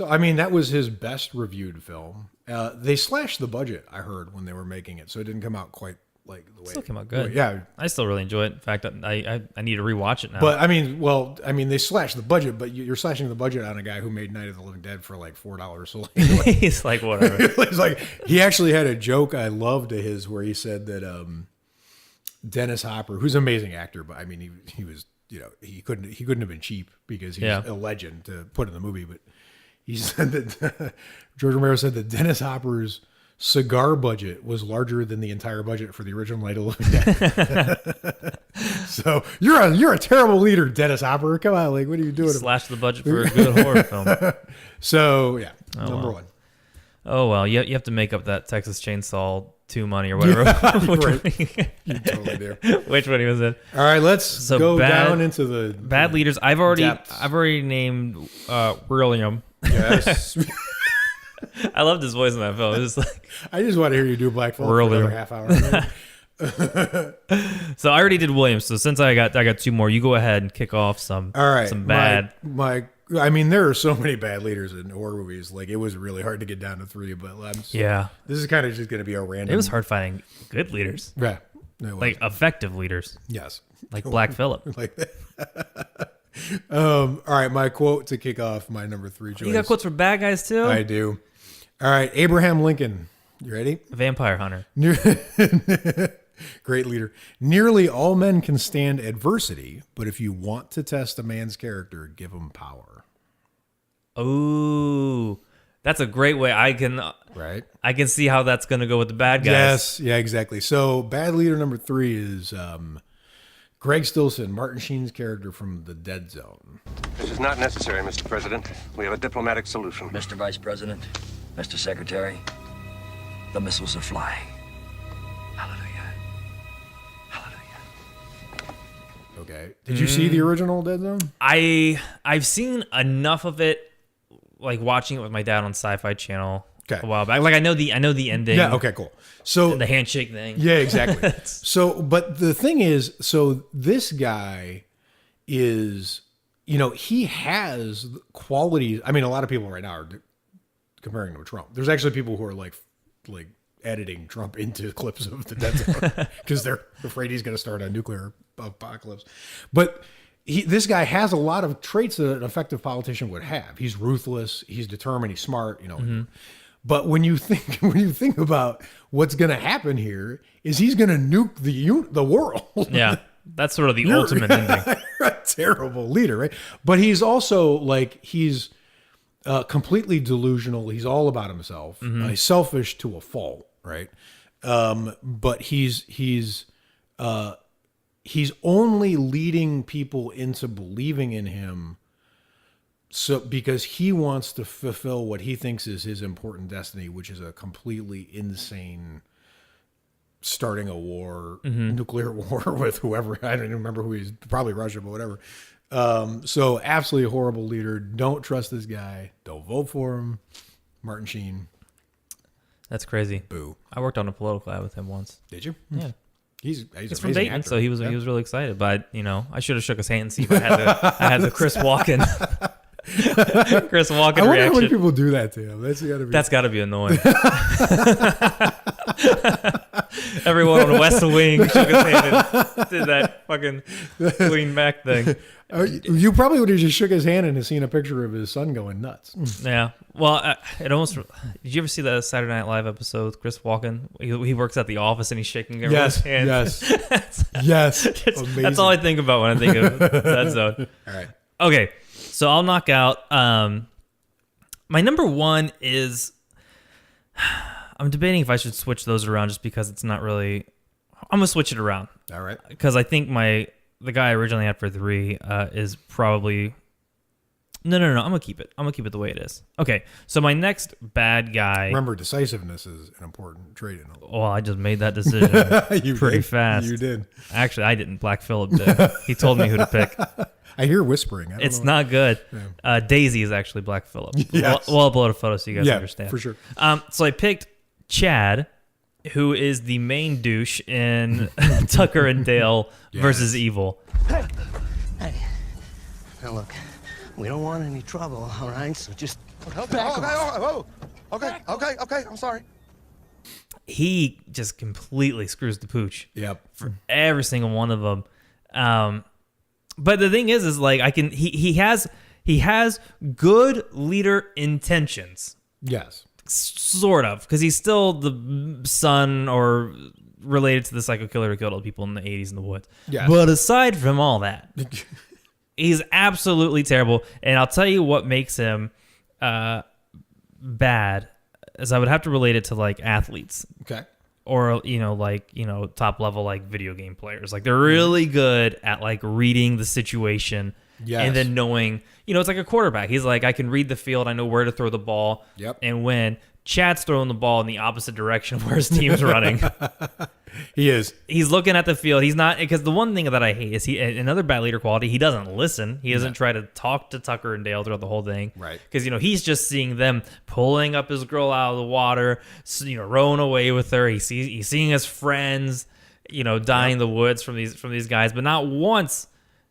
I mean, that was his best reviewed film. They slashed the budget, I heard, when they were making it, so it didn't come out quite like the way. Still came out good. Yeah. I still really enjoy it. In fact, I need to rewatch it now. But I mean, they slashed the budget, but you're slashing the budget on a guy who made Night of the Living Dead for like $4. So like, he's like, whatever. it's like he actually had a joke I loved of his where he said that Dennis Hopper, who's an amazing actor, but I mean, he was, he couldn't have been cheap because he's a legend to put in the movie. But he said that George Romero said that Dennis Hopper's cigar budget was larger than the entire budget for the original Night of the Living Dead. So you're a terrible leader, Dennis Hopper. Come on, like what are you doing? Slash the budget for a good horror film. So yeah, number one. Oh well, you have to make up that Texas Chainsaw 2 money or whatever. You totally do. Which one he was in? All right, let's go down into the bad leaders. I've already depths. named William. Yes. I loved his voice in that film. It was like, I just want to hear you do Black Phillip for another half hour. So I already did Williams. So since I got 2 more, you go ahead and kick off some. All right, some bad. I mean, there are so many bad leaders in horror movies. Like it was really hard to get down to 3, but this is kind of just going to be a random. It was hard finding good leaders. Yeah, no, like effective leaders. Yes, like Black Phillip. Like that. All right, my quote to kick off my number 3 choice. You got quotes for bad guys too? I do. All right, Abraham Lincoln. You ready? Vampire hunter. Great leader. Nearly all men can stand adversity, but if you want to test a man's character, give him power. Oh, that's a great way. I can see how that's going to go with the bad guys. Yes, yeah, exactly. So bad leader number 3 is Greg Stillson, Martin Sheen's character from The Dead Zone. This is not necessary, Mr. President. We have a diplomatic solution. Mr. Vice President, Mr. Secretary, the missiles are flying. Hallelujah. Hallelujah. Okay. Did you see the original Dead Zone? I've seen enough of it, like watching it with my dad on Sci-Fi Channel a while back. Like I know the ending. Yeah. Okay. Cool. So the handshake thing. Yeah. Exactly. So, but the thing is, so this guy is, he has qualities. I mean, a lot of people right now are comparing him to Trump. There's actually people who are like editing Trump into clips of the Dead Zone because they're afraid he's going to start a nuclear apocalypse. But this guy has a lot of traits that an effective politician would have. He's ruthless. He's determined. He's smart. But when you think about what's going to happen here, is he's going to nuke the world? Yeah, that's sort of the ultimate ending. You're a terrible leader, right? But he's also he's completely delusional. He's all about himself. He's selfish to a fault, right? But he's only leading people into believing in him. So because he wants to fulfill what he thinks is his important destiny, which is a completely insane starting a war, nuclear war with whoever. I don't even remember who he's, probably Russia, but whatever. So absolutely horrible leader. Don't trust this guy. Don't vote for him. Martin Sheen. That's crazy. Boo. I worked on a political ad with him once. Did you? Yeah. He's from Dayton, actor. So he was really excited. But I should have shook his hand and see if I had the Chris Walken. Chris Walken I wonder reaction. how many people do that to him. That's got to be annoying. Everyone on West Wing shook his hand and did that fucking lean back thing. You probably would have just shook his hand and have seen a picture of his son going nuts. Yeah. Well, it almost. Did you ever see the Saturday Night Live episode with Chris Walken? He works at the office and he's shaking everyone's hand. Yes. That's all I think about when I think of that zone. All right. Okay, so I'll knock out. My number one is. I'm debating if I should switch those around just because it's not really. I'm gonna switch it around. All right. Because I think the guy I originally had for 3 is probably. No. I'm gonna keep it. I'm gonna keep it the way it is. Okay. So my next bad guy. Remember, decisiveness is an important trait in a Well, I just made that decision pretty fast. You did. Actually, I didn't. Black Phillip did. He told me who to pick. I hear whispering. It's not good. Daisy is actually Black Phillip. Yes. We'll upload a photo so you guys understand. For sure. So I picked Chad, who is the main douche in Tucker and Dale versus Evil. Hey, now look, we don't want any trouble, all right? So just back off. Okay, I'm sorry. He just completely screws the pooch. Yep. For every single one of them. But the thing is like he has good leader intentions. Yes. Sort of, because he's still the son or related to the psycho killer who killed all the people in the 80s in the woods. Yes. But aside from all that, he's absolutely terrible. And I'll tell you what makes him bad, is I would have to relate it to like athletes. Okay. Or, top level like video game players. Like they're really good at like reading the situation. Yes. And then knowing, it's like a quarterback. He's like, I can read the field. I know where to throw the ball. Yep. And when Chad's throwing the ball in the opposite direction of where his team's running. He is. He's looking at the field. He's not, because the one thing that I hate is another bad leader quality, he doesn't listen. He doesn't try to talk to Tucker and Dale throughout the whole thing. Right. Because, he's just seeing them pulling up his girl out of the water, rowing away with her. He's seeing his friends, dying in the woods from these guys. But not once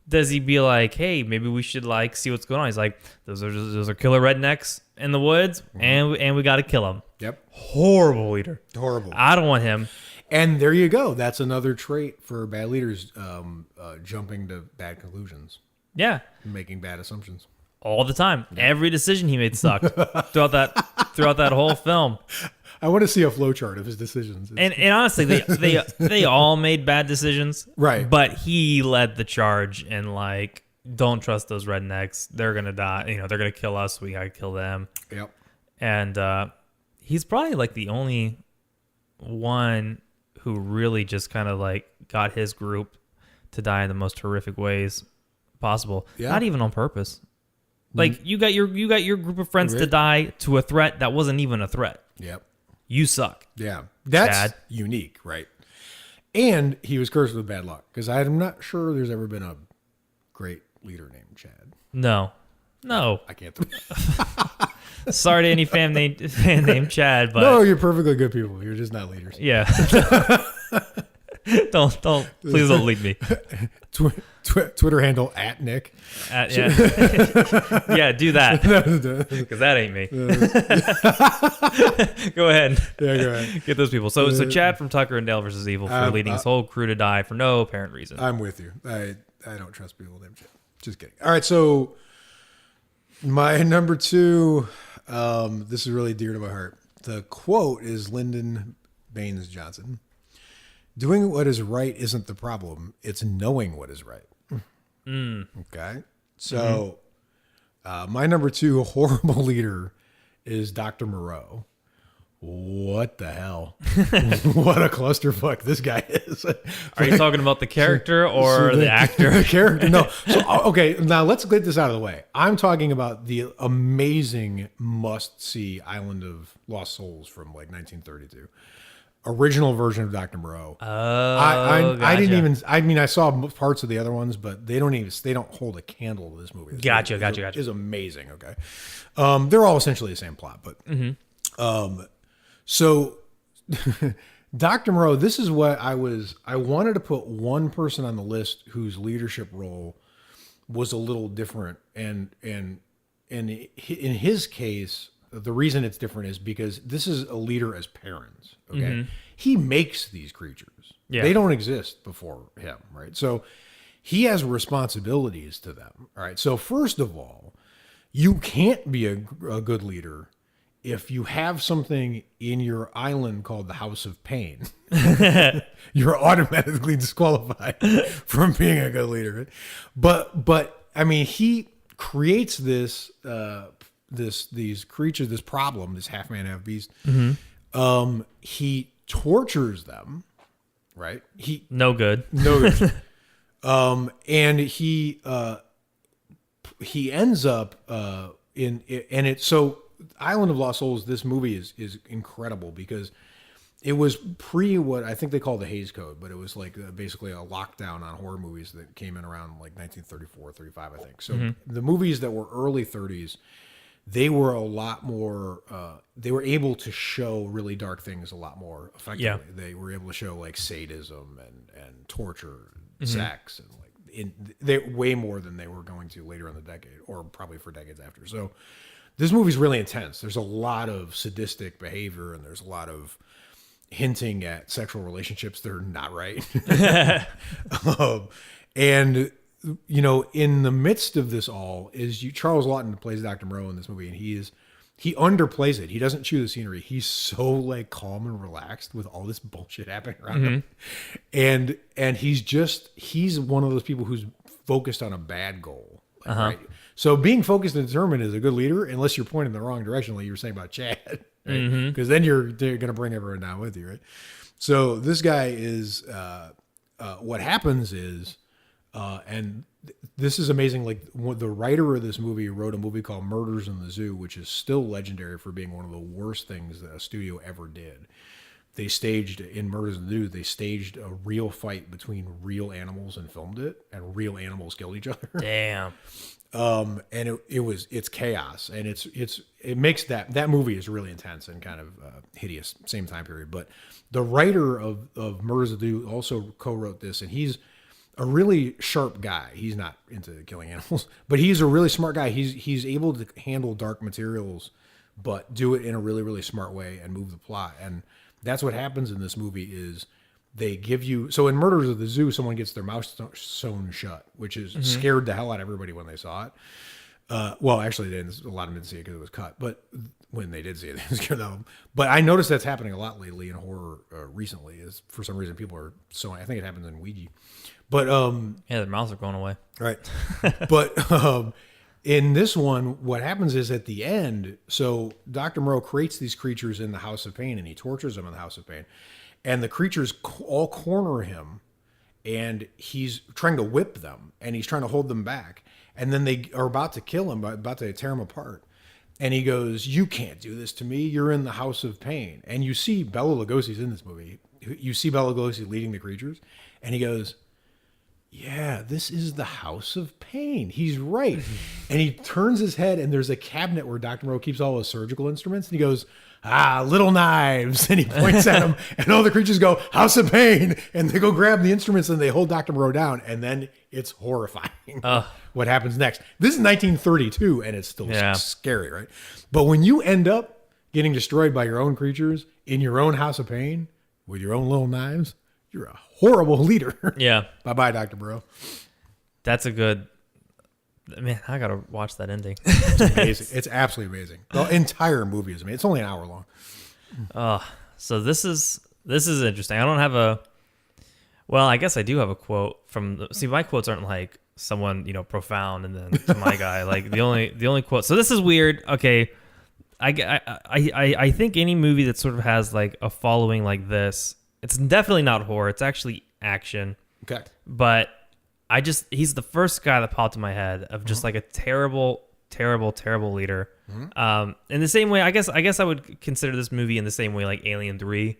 does he be like, hey, maybe we should like see what's going on. He's like, those are killer rednecks in the woods, and we got to kill them. Yep. Horrible leader. Horrible. I don't want him. And there you go. That's another trait for bad leaders, jumping to bad conclusions. Yeah. Making bad assumptions. All the time. Yeah. Every decision he made sucked throughout that whole film. I want to see a flowchart of his decisions. And honestly, they all made bad decisions. Right. But he led the charge and like, don't trust those rednecks. They're going to die. They're going to kill us. We got to kill them. Yep. And he's probably like the only one who really just kind of like got his group to die in the most horrific ways possible. Yeah. Not even on purpose. Like you got your group of friends to die to a threat that wasn't even a threat. Yep. You suck. Yeah. That's Chad. Unique, right? And he was cursed with bad luck, because I'm not sure there's ever been a great leader named Chad. No. I can't think. Sorry to any fan named Chad, but no, you're perfectly good people. You're just not leaders. Yeah. Please don't lead me. Twitter handle @Nick. Yeah, do that, because that ain't me. Go ahead. Yeah, go ahead. Get those people. So Chad from Tucker and Dale versus Evil for leading his whole crew to die for no apparent reason. I'm with you. I don't trust people named Chad. Just kidding. All right, so my number 2. This is really dear to my heart. The quote is Lyndon Baines Johnson. Doing what is right isn't the problem. It's knowing what is right. Okay. So my number 2 horrible leader is Dr. Moreau. What the hell? What a clusterfuck this guy is. Are you talking about the character or the actor? The character. No. So, okay, now let's get this out of the way. I'm talking about the amazing must-see Island of Lost Souls from like 1932. Original version of Dr. Moreau. Oh, I didn't even. I mean, I saw parts of the other ones, but they don't hold a candle to this movie. This Gotcha. movie is amazing. Okay, they're all essentially the same plot, but so Dr. Moreau. This is what I wanted to put one person on the list whose leadership role was a little different, and in his case. The reason it's different is because this is a leader as parents. Okay. He makes these creatures. Yeah. They don't exist before him. Right. So he has responsibilities to them. All right. So first of all, you can't be a good leader if you have something in your island called the House of Pain. You're automatically disqualified from being a good leader. But I mean, he creates these creatures, this problem, this half man, half beast. He tortures them, right? No good. And he ends up so Island of Lost Souls, this movie is incredible because it was pre what I think they call the Hays Code, but it was like basically a lockdown on horror movies that came in around like 1934, 35, I think. So the movies that were early 30s, they were a lot more, they were able to show really dark things a lot more effectively. Yeah. They were able to show like sadism and torture, and sex, and they way more than they were going to later in the decade, or probably for decades after. So this movie's really intense. There's a lot of sadistic behavior, and there's a lot of hinting at sexual relationships that are not right. And you know, in the midst of this all is Charles Lawton plays Dr. Moreau in this movie, and he underplays it. He doesn't chew the scenery. He's so like calm and relaxed with all this bullshit happening around him. And he's one of those people who's focused on a bad goal. Like, right? So being focused and determined is a good leader, unless you're pointing the wrong direction, like you were saying about Chad, right? Because then they're going to bring everyone down with you, right? So this guy is, what happens is, and this is amazing. Like the writer of this movie wrote a movie called Murders in the Zoo, which is still legendary for being one of the worst things that a studio ever did. They staged in Murders in the Zoo, they staged a real fight between real animals and filmed it, and real animals killed each other. Damn. And it's chaos, and it makes that movie is really intense and kind of hideous, same time period. But the writer of Murders of the Zoo also co-wrote this, and he's a really sharp guy. He's not into killing animals, but he's a really smart guy. He's able to handle dark materials, but do it in a really, really smart way and move the plot. And that's what happens in this movie is they give you, so in Murders of the Zoo, someone gets their mouth sewn shut, which is scared the hell out of everybody when they saw it. Well, actually, a lot of them didn't see it because it was cut, but when they did see it, they were scared of them. But I noticed that's happening a lot lately in horror recently, is for some reason people are sewing. I think it happens in Ouija. But yeah, their mouths are going away. Right. But in this one, what happens is at the end, so Dr. Moreau creates these creatures in the House of Pain, and he tortures them in the House of Pain. And the creatures all corner him, and he's trying to whip them, and he's trying to hold them back. And then they are about to kill him, about to tear him apart. And he goes, "You can't do this to me. You're in the House of Pain." And you see Bela Lugosi's in this movie. You see Bela Lugosi leading the creatures, and he goes, "Yeah, this is the House of Pain." He's right. And he turns his head, and there's a cabinet where Dr. Moreau keeps all his surgical instruments. And he goes, "Little knives." And he points at them, and all the creatures go, "House of Pain." And they go grab the instruments, and they hold Dr. Moreau down. And then it's horrifying what happens next. This is 1932, and it's still scary, right? But when you end up getting destroyed by your own creatures in your own House of Pain with your own little knives, you're a horrible leader. Yeah. Bye-bye, Dr. Moreau. That's a good... Man, I got to watch that ending. It's amazing. It's absolutely amazing. The entire movie is amazing. It's only an hour long. So this is interesting. I don't have a... Well, I guess I do have a quote from... See, my quotes aren't like someone, profound and then to my guy. Like the only quote... So this is weird. Okay. I think any movie that sort of has like a following like this, it's definitely not horror. It's actually action. Okay. But he's the first guy that popped in my head of just like a terrible, terrible, terrible leader. In the same way, I guess I would consider this movie in the same way like Alien 3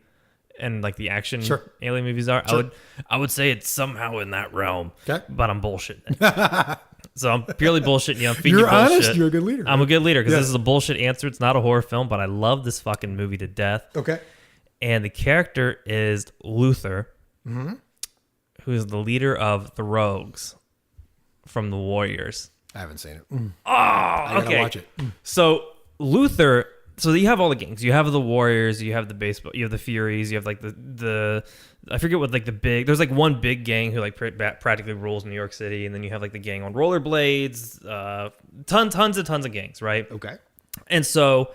and like the action Alien movies are. Sure. I would say it's somehow in that realm. Okay. But I'm bullshitting. So I'm purely bullshitting you. I'm feeding You're you bullshit. honest. You're a good leader. I'm a good leader because this is a bullshit answer. It's not a horror film, but I love this fucking movie to death. Okay. And the character is Luther, who is the leader of the Rogues from the Warriors. I haven't seen it. Oh, I gotta okay. watch it. So Luther so you have all the gangs. You have the Warriors, you have the baseball, you have the Furies, you have like the I forget what like the big. There's like one big gang who like practically rules New York City, and then you have like the gang on rollerblades. Tons of gangs, right? Okay. And so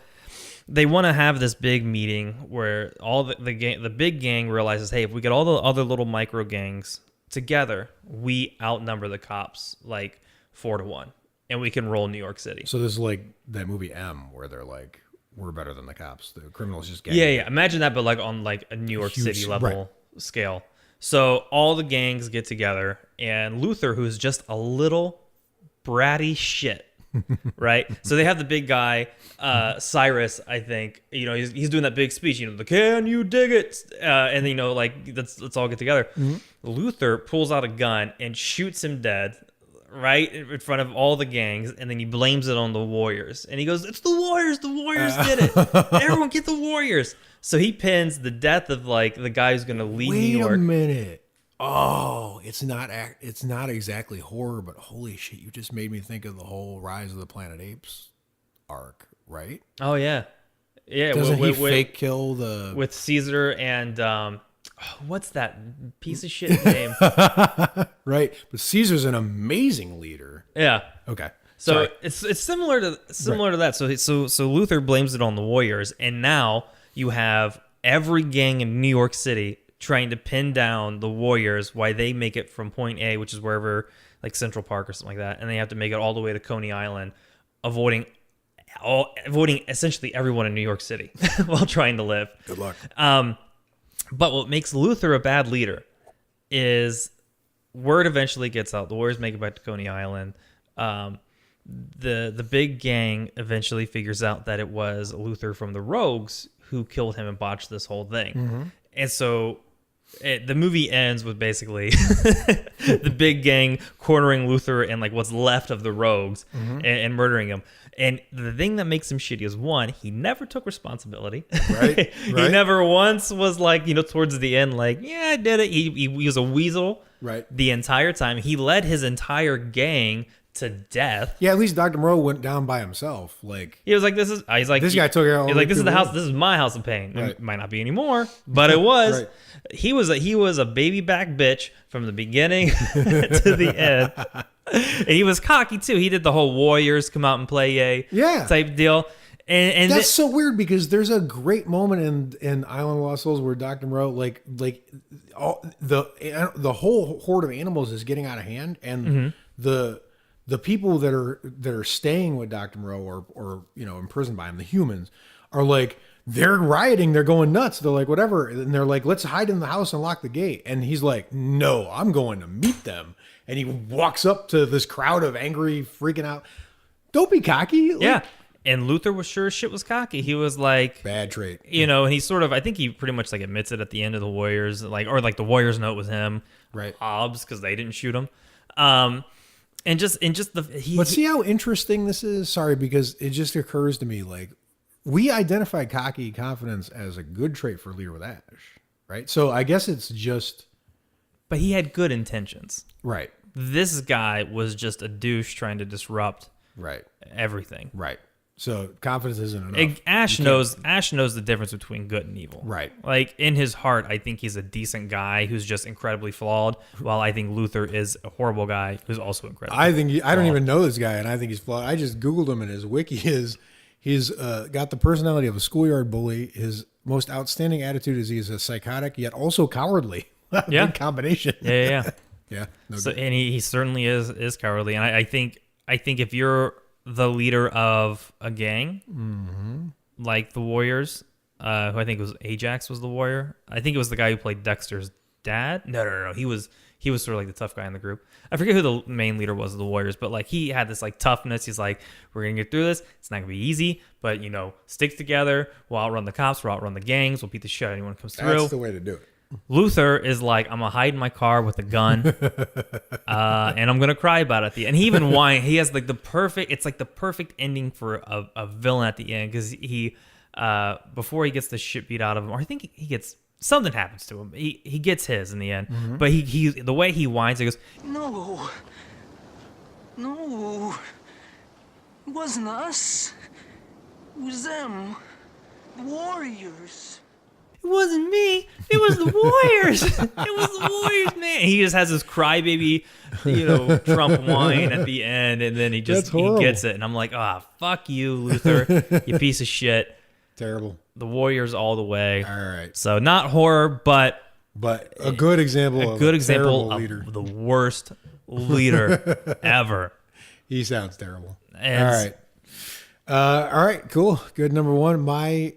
they want to have this big meeting where all the big gang realizes, hey, if we get all the other little micro gangs together, we outnumber the cops like 4-1, and we can roll New York City. So this is like that movie M, where they're like, we're better than the cops. The criminals just gang. Yeah. Imagine that, but like on like a New York City level scale. So all the gangs get together, and Luther, who's just a little bratty shit, right? So they have the big guy, Cyrus, I think. You know, he's doing that big speech. You know, the "Can you dig it?" And you know, like let's all get together. Mm-hmm. Luther pulls out a gun and shoots him dead, right in front of all the gangs, and then he blames it on the Warriors. And he goes, "It's the Warriors. The Warriors did it. Everyone get the Warriors." So he pins the death of like the guy who's going to lead New York. Wait a minute. Oh, it's not exactly horror, but holy shit, you just made me think of the whole Rise of the Planet Apes arc, right? Oh yeah. Yeah, doesn't he fake kill the with Caesar and what's that piece of shit name? Right, but Caesar's an amazing leader. Yeah. Okay. So Sorry. it's similar to that. So Luther blames it on the Warriors, and now you have every gang in New York City trying to pin down the Warriors, why they make it from point A, which is wherever like Central Park or something like that, and they have to make it all the way to Coney Island, avoiding essentially everyone in New York City while trying to live. Good luck. But what makes Luther a bad leader is word eventually gets out. The Warriors make it back to Coney Island. The big gang eventually figures out that it was Luther from the Rogues who killed him and botched this whole thing. Mm-hmm. And so the movie ends with basically the big gang cornering Luther and like what's left of the Rogues and murdering him. And the thing that makes him shitty is, one, he never took responsibility. Right. He never once was like, towards the end, like, yeah, I did it. He was a weasel. Right. The entire time. He led his entire gang to death. Yeah, at least Dr. Moreau went down by himself. Like he was like, this guy took out. He's like, this is the house. This is my house of pain. Right. It might not be anymore, but it was. Right. He was a baby back bitch from the beginning to the end. And he was cocky too. He did the whole Warriors come out and play type deal. And that's so weird because there's a great moment in Island of Lost Souls where Dr. Moreau like all the whole horde of animals is getting out of hand, and the people that are staying with Dr. Moreau or imprisoned by him, the humans, are like, they're rioting, they're going nuts, they're like whatever, and they're like, let's hide in the house and lock the gate. And he's like, no, I'm going to meet them. And he walks up to this crowd of angry, freaking out. Don't be cocky. Yeah. And Luther was sure as shit was cocky. He was like, bad trait. And he sort of, I think he pretty much like admits it at the end of the Warriors, or the Warriors know it was him, right? Hobbs, because they didn't shoot him. But see how interesting this is? Sorry, because it just occurs to me, like, we identify cocky confidence as a good trait for leader with Ash, right? So I guess it's just. But he had good intentions. Right. This guy was just a douche trying to disrupt everything. Right. So confidence isn't enough. Ash knows the difference between good and evil. Right. Like in his heart, I think he's a decent guy who's just incredibly flawed, while I think Luther is a horrible guy who's also incredibly flawed. I don't even know this guy, and I think he's flawed. I just Googled him, and his wiki is he's got the personality of a schoolyard bully. His most outstanding attitude is he's a psychotic yet also cowardly. Yeah. Good combination. Yeah. Yeah. No so, and he certainly is cowardly, and I think if you're the leader of a gang, like the Warriors, who I think was Ajax was the warrior. I think it was the guy who played Dexter's dad. No. He was sort of like the tough guy in the group. I forget who the main leader was of the Warriors, but like he had this like toughness. He's like, we're gonna get through this. It's not gonna be easy, but stick together. We'll outrun the cops. We'll outrun the gangs. We'll beat the shit out of anyone who comes through. That's the way to do it. Luther is like, I'm gonna hide in my car with a gun, and I'm gonna cry about it at the end. He even whine. He has like the perfect ending for a villain at the end, because he before he gets the shit beat out of him, or I think he gets something happens to him. He gets his in the end, but he the way he whines, he goes, No, it wasn't us. It was them. warriors. It wasn't me. It was the Warriors. It was the Warriors, man. He just has this crybaby, Trump whine at the end, and then he gets it. And I'm like, fuck you, Luther, you piece of shit. Terrible. The Warriors all the way. All right. So not horror, but a good example. Of the worst leader ever. He sounds terrible. And all right. Cool. Good number one. My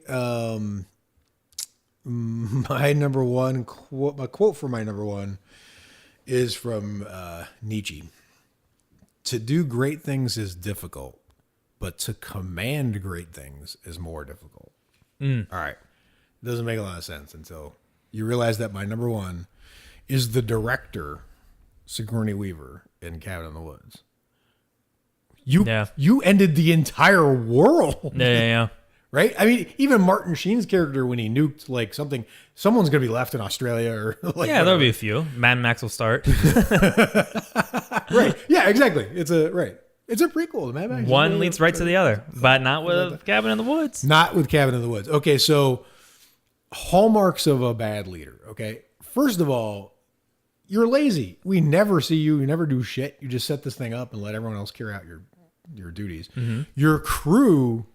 number one quote. My quote for my number one is from Nietzsche. To do great things is difficult, but to command great things is more difficult. All right. Doesn't make a lot of sense until you realize that my number one is the director, Sigourney Weaver, in Cabin in the Woods. You ended the entire world. Yeah. Right? I mean, even Martin Sheen's character, when he nuked like someone's going to be left in Australia or like. Yeah, there'll be a few. Mad Max will start. Right. Yeah, exactly. It's a prequel to Mad Max. One leads right to the other, but not with Cabin in the Woods. Not with Cabin in the Woods. Okay, so hallmarks of a bad leader. Okay. First of all, you're lazy. We never see you. You never do shit. You just set this thing up and let everyone else carry out your duties. Mm-hmm. Your crew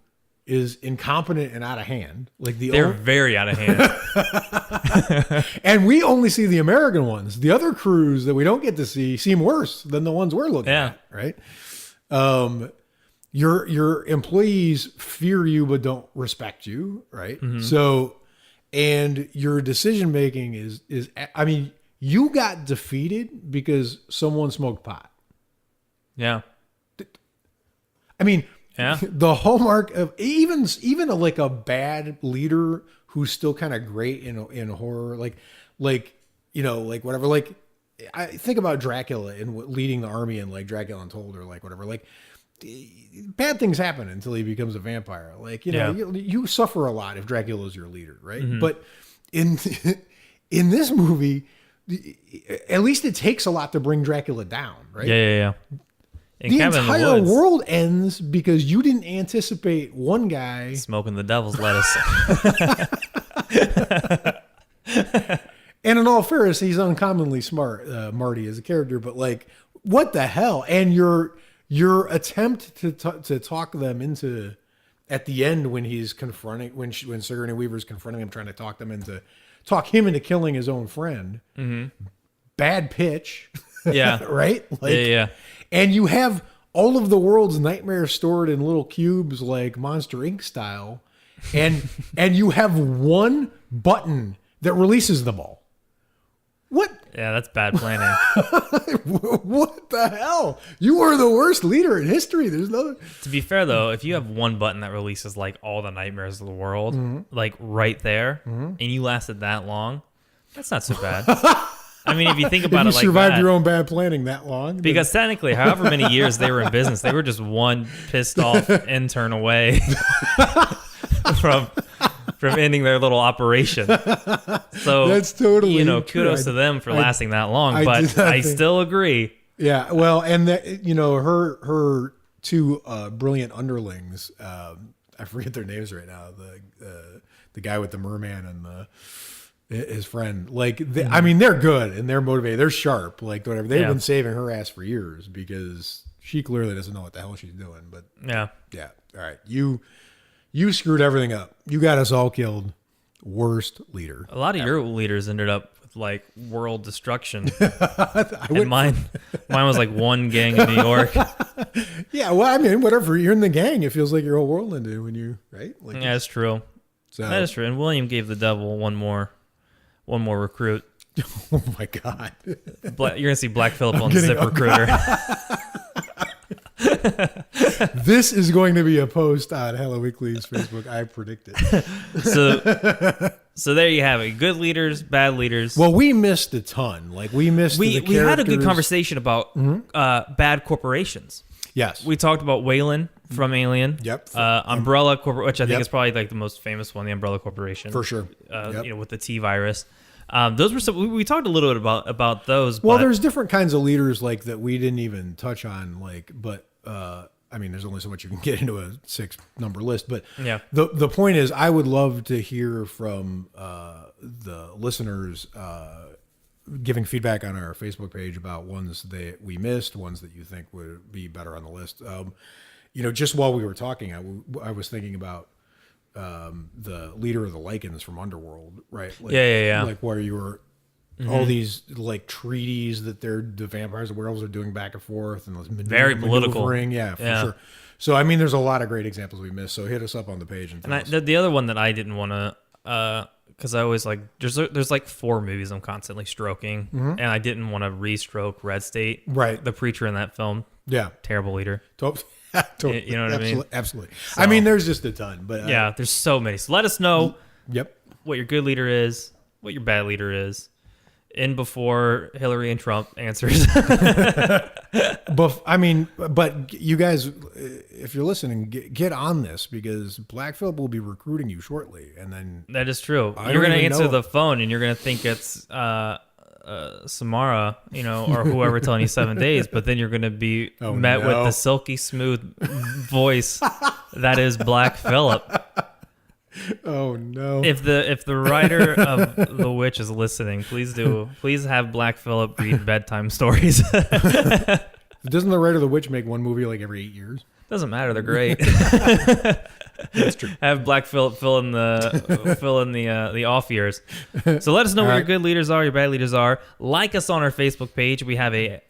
is incompetent and out of hand. They're very out of hand. And we only see the American ones. The other crews that we don't get to see seem worse than the ones we're looking at, right? Your employees fear you but don't respect you, right? Mm-hmm. So, and your decision making is I mean, you got defeated because someone smoked pot. Yeah. I mean, yeah. The hallmark of even like a bad leader who's still kind of great in horror, like whatever. Like I think about Dracula and leading the army in like Dracula Untold or like whatever. Like bad things happen until he becomes a vampire. Like you suffer a lot if Dracula is your leader, right? Mm-hmm. But in this movie, at least it takes a lot to bring Dracula down, right? Yeah. The entire world ends because you didn't anticipate one guy smoking the devil's lettuce. And in all fairness, he's uncommonly smart, Marty, as a character. But like, what the hell? And your attempt to talk them into at the end when he's confronting when Sigourney Weaver's confronting him, trying to talk him into killing his own friend. Mm-hmm. Bad pitch. Yeah. Right. Like, yeah. And you have all of the world's nightmares stored in little cubes like Monster Inc. style. And you have one button that releases them all. What? Yeah, that's bad planning. What the hell? You are the worst leader in history. There's no. To be fair, though, if you have one button that releases like all the nightmares of the world, like right there, and you lasted that long, that's not so bad. I mean, if you think about it like that. You survived your own bad planning that long. Because technically, however many years they were in business, they were just one pissed off intern away from ending their little operation. So that's totally kudos to them for lasting that long. But I still agree. Yeah, well, and that, her two brilliant underlings. I forget their names right now. The guy with the merman and his friend, like, I mean, they're good and they're motivated. They're sharp, like whatever. They've been saving her ass for years because she clearly doesn't know what the hell she's doing. But yeah. All right, you screwed everything up. You got us all killed. Worst leader. A lot of your leaders ended up with like world destruction. And mine was like one gang in New York. Yeah, well, I mean, whatever. You're in the gang. It feels like your whole world ended when you right. Like, yeah, that's true. So. That is true. And William gave the devil one more recruit. Oh my God! You're gonna see Black Phillip on ZipRecruiter. This is going to be a post on Hello Weekly's Facebook. I predict it. So there you have it. Good leaders, bad leaders. Well, we missed a ton. Like we had a good conversation about bad corporations. Yes, we talked about Wayland from Alien. Yep. Umbrella Corporation, which I think is probably like the most famous one, the Umbrella Corporation for sure. With the T virus. Those were some. We talked a little bit about those. Well, there's different kinds of leaders like that we didn't even touch on. Like, but I mean, there's only so much you can get into a 6-number list, but Yeah. The point is, I would love to hear from the listeners giving feedback on our Facebook page about ones that we missed, ones that you think would be better on the list. Just while we were talking, I was thinking about the leader of the Lycans from Underworld, right? Like, Yeah. Like where you were all these like treaties that the vampires and werewolves are doing back and forth, and Very political. Yeah, for sure. So I mean, there's a lot of great examples we missed. So hit us up on the page and tell us. The other one that I didn't want to, because I always like there's like 4 movies I'm constantly stroking, and I didn't want to re-stroke Red State. Right. The preacher in that film. Yeah. Terrible leader. Totally. You know what I mean? Absolutely. So, I mean, there's just a ton, but yeah, there's so many. So let us know. Yep. What your good leader is, what your bad leader is, in before Hillary and Trump answers. But you guys, if you're listening, get on this, because Black Phillip will be recruiting you shortly, and then that is true. I You're don't going to even answer know. the phone, and you're going to think it's Samara, or whoever telling you 7 days, but then you're going to be met with the silky smooth voice that is Black Phillip. Oh no! If the writer of The Witch is listening, please have Black Phillip read bedtime stories. Doesn't the writer of The Witch make one movie like every 8 years? Doesn't matter. They're great. That's true. Have Black Phillip fill in the off years. So let us know what your good leaders are, your bad leaders are. Like us on our Facebook page. We have a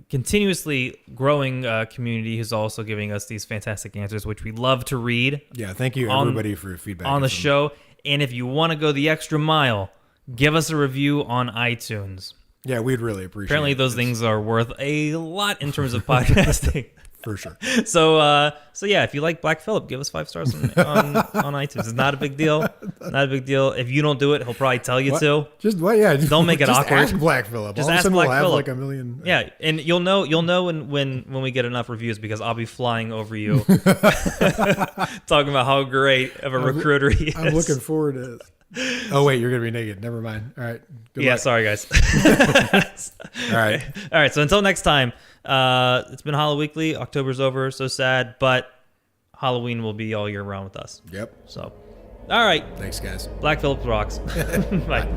continuously growing community who's also giving us these fantastic answers, which we love to read. Yeah, thank you everybody for your feedback on the show. And if you want to go the extra mile, give us a review on iTunes. Yeah, we'd really appreciate it. Apparently those things are worth a lot in terms of podcasting. For sure. So yeah, if you like Black Phillip, give us 5 stars on iTunes. It's not a big deal. Not a big deal. If you don't do it, he'll probably tell you to. Just what? Yeah. Don't make it just awkward. Ask Black Phillip. Just All of a ask sudden Black we'll have Phillip. like a million. Yeah, and you'll know when we get enough reviews, because I'll be flying over you, talking about how great of a recruiter he is. I'm looking forward to it. Oh wait, you're gonna be naked. Never mind. All right. Good Yeah, luck. sorry guys. All right. All right. So until next time, it's been Hollow Weekly. October's over. So sad, but Halloween will be all year round with us. Yep. So, all right. Thanks, guys. Black Phillip rocks. Bye.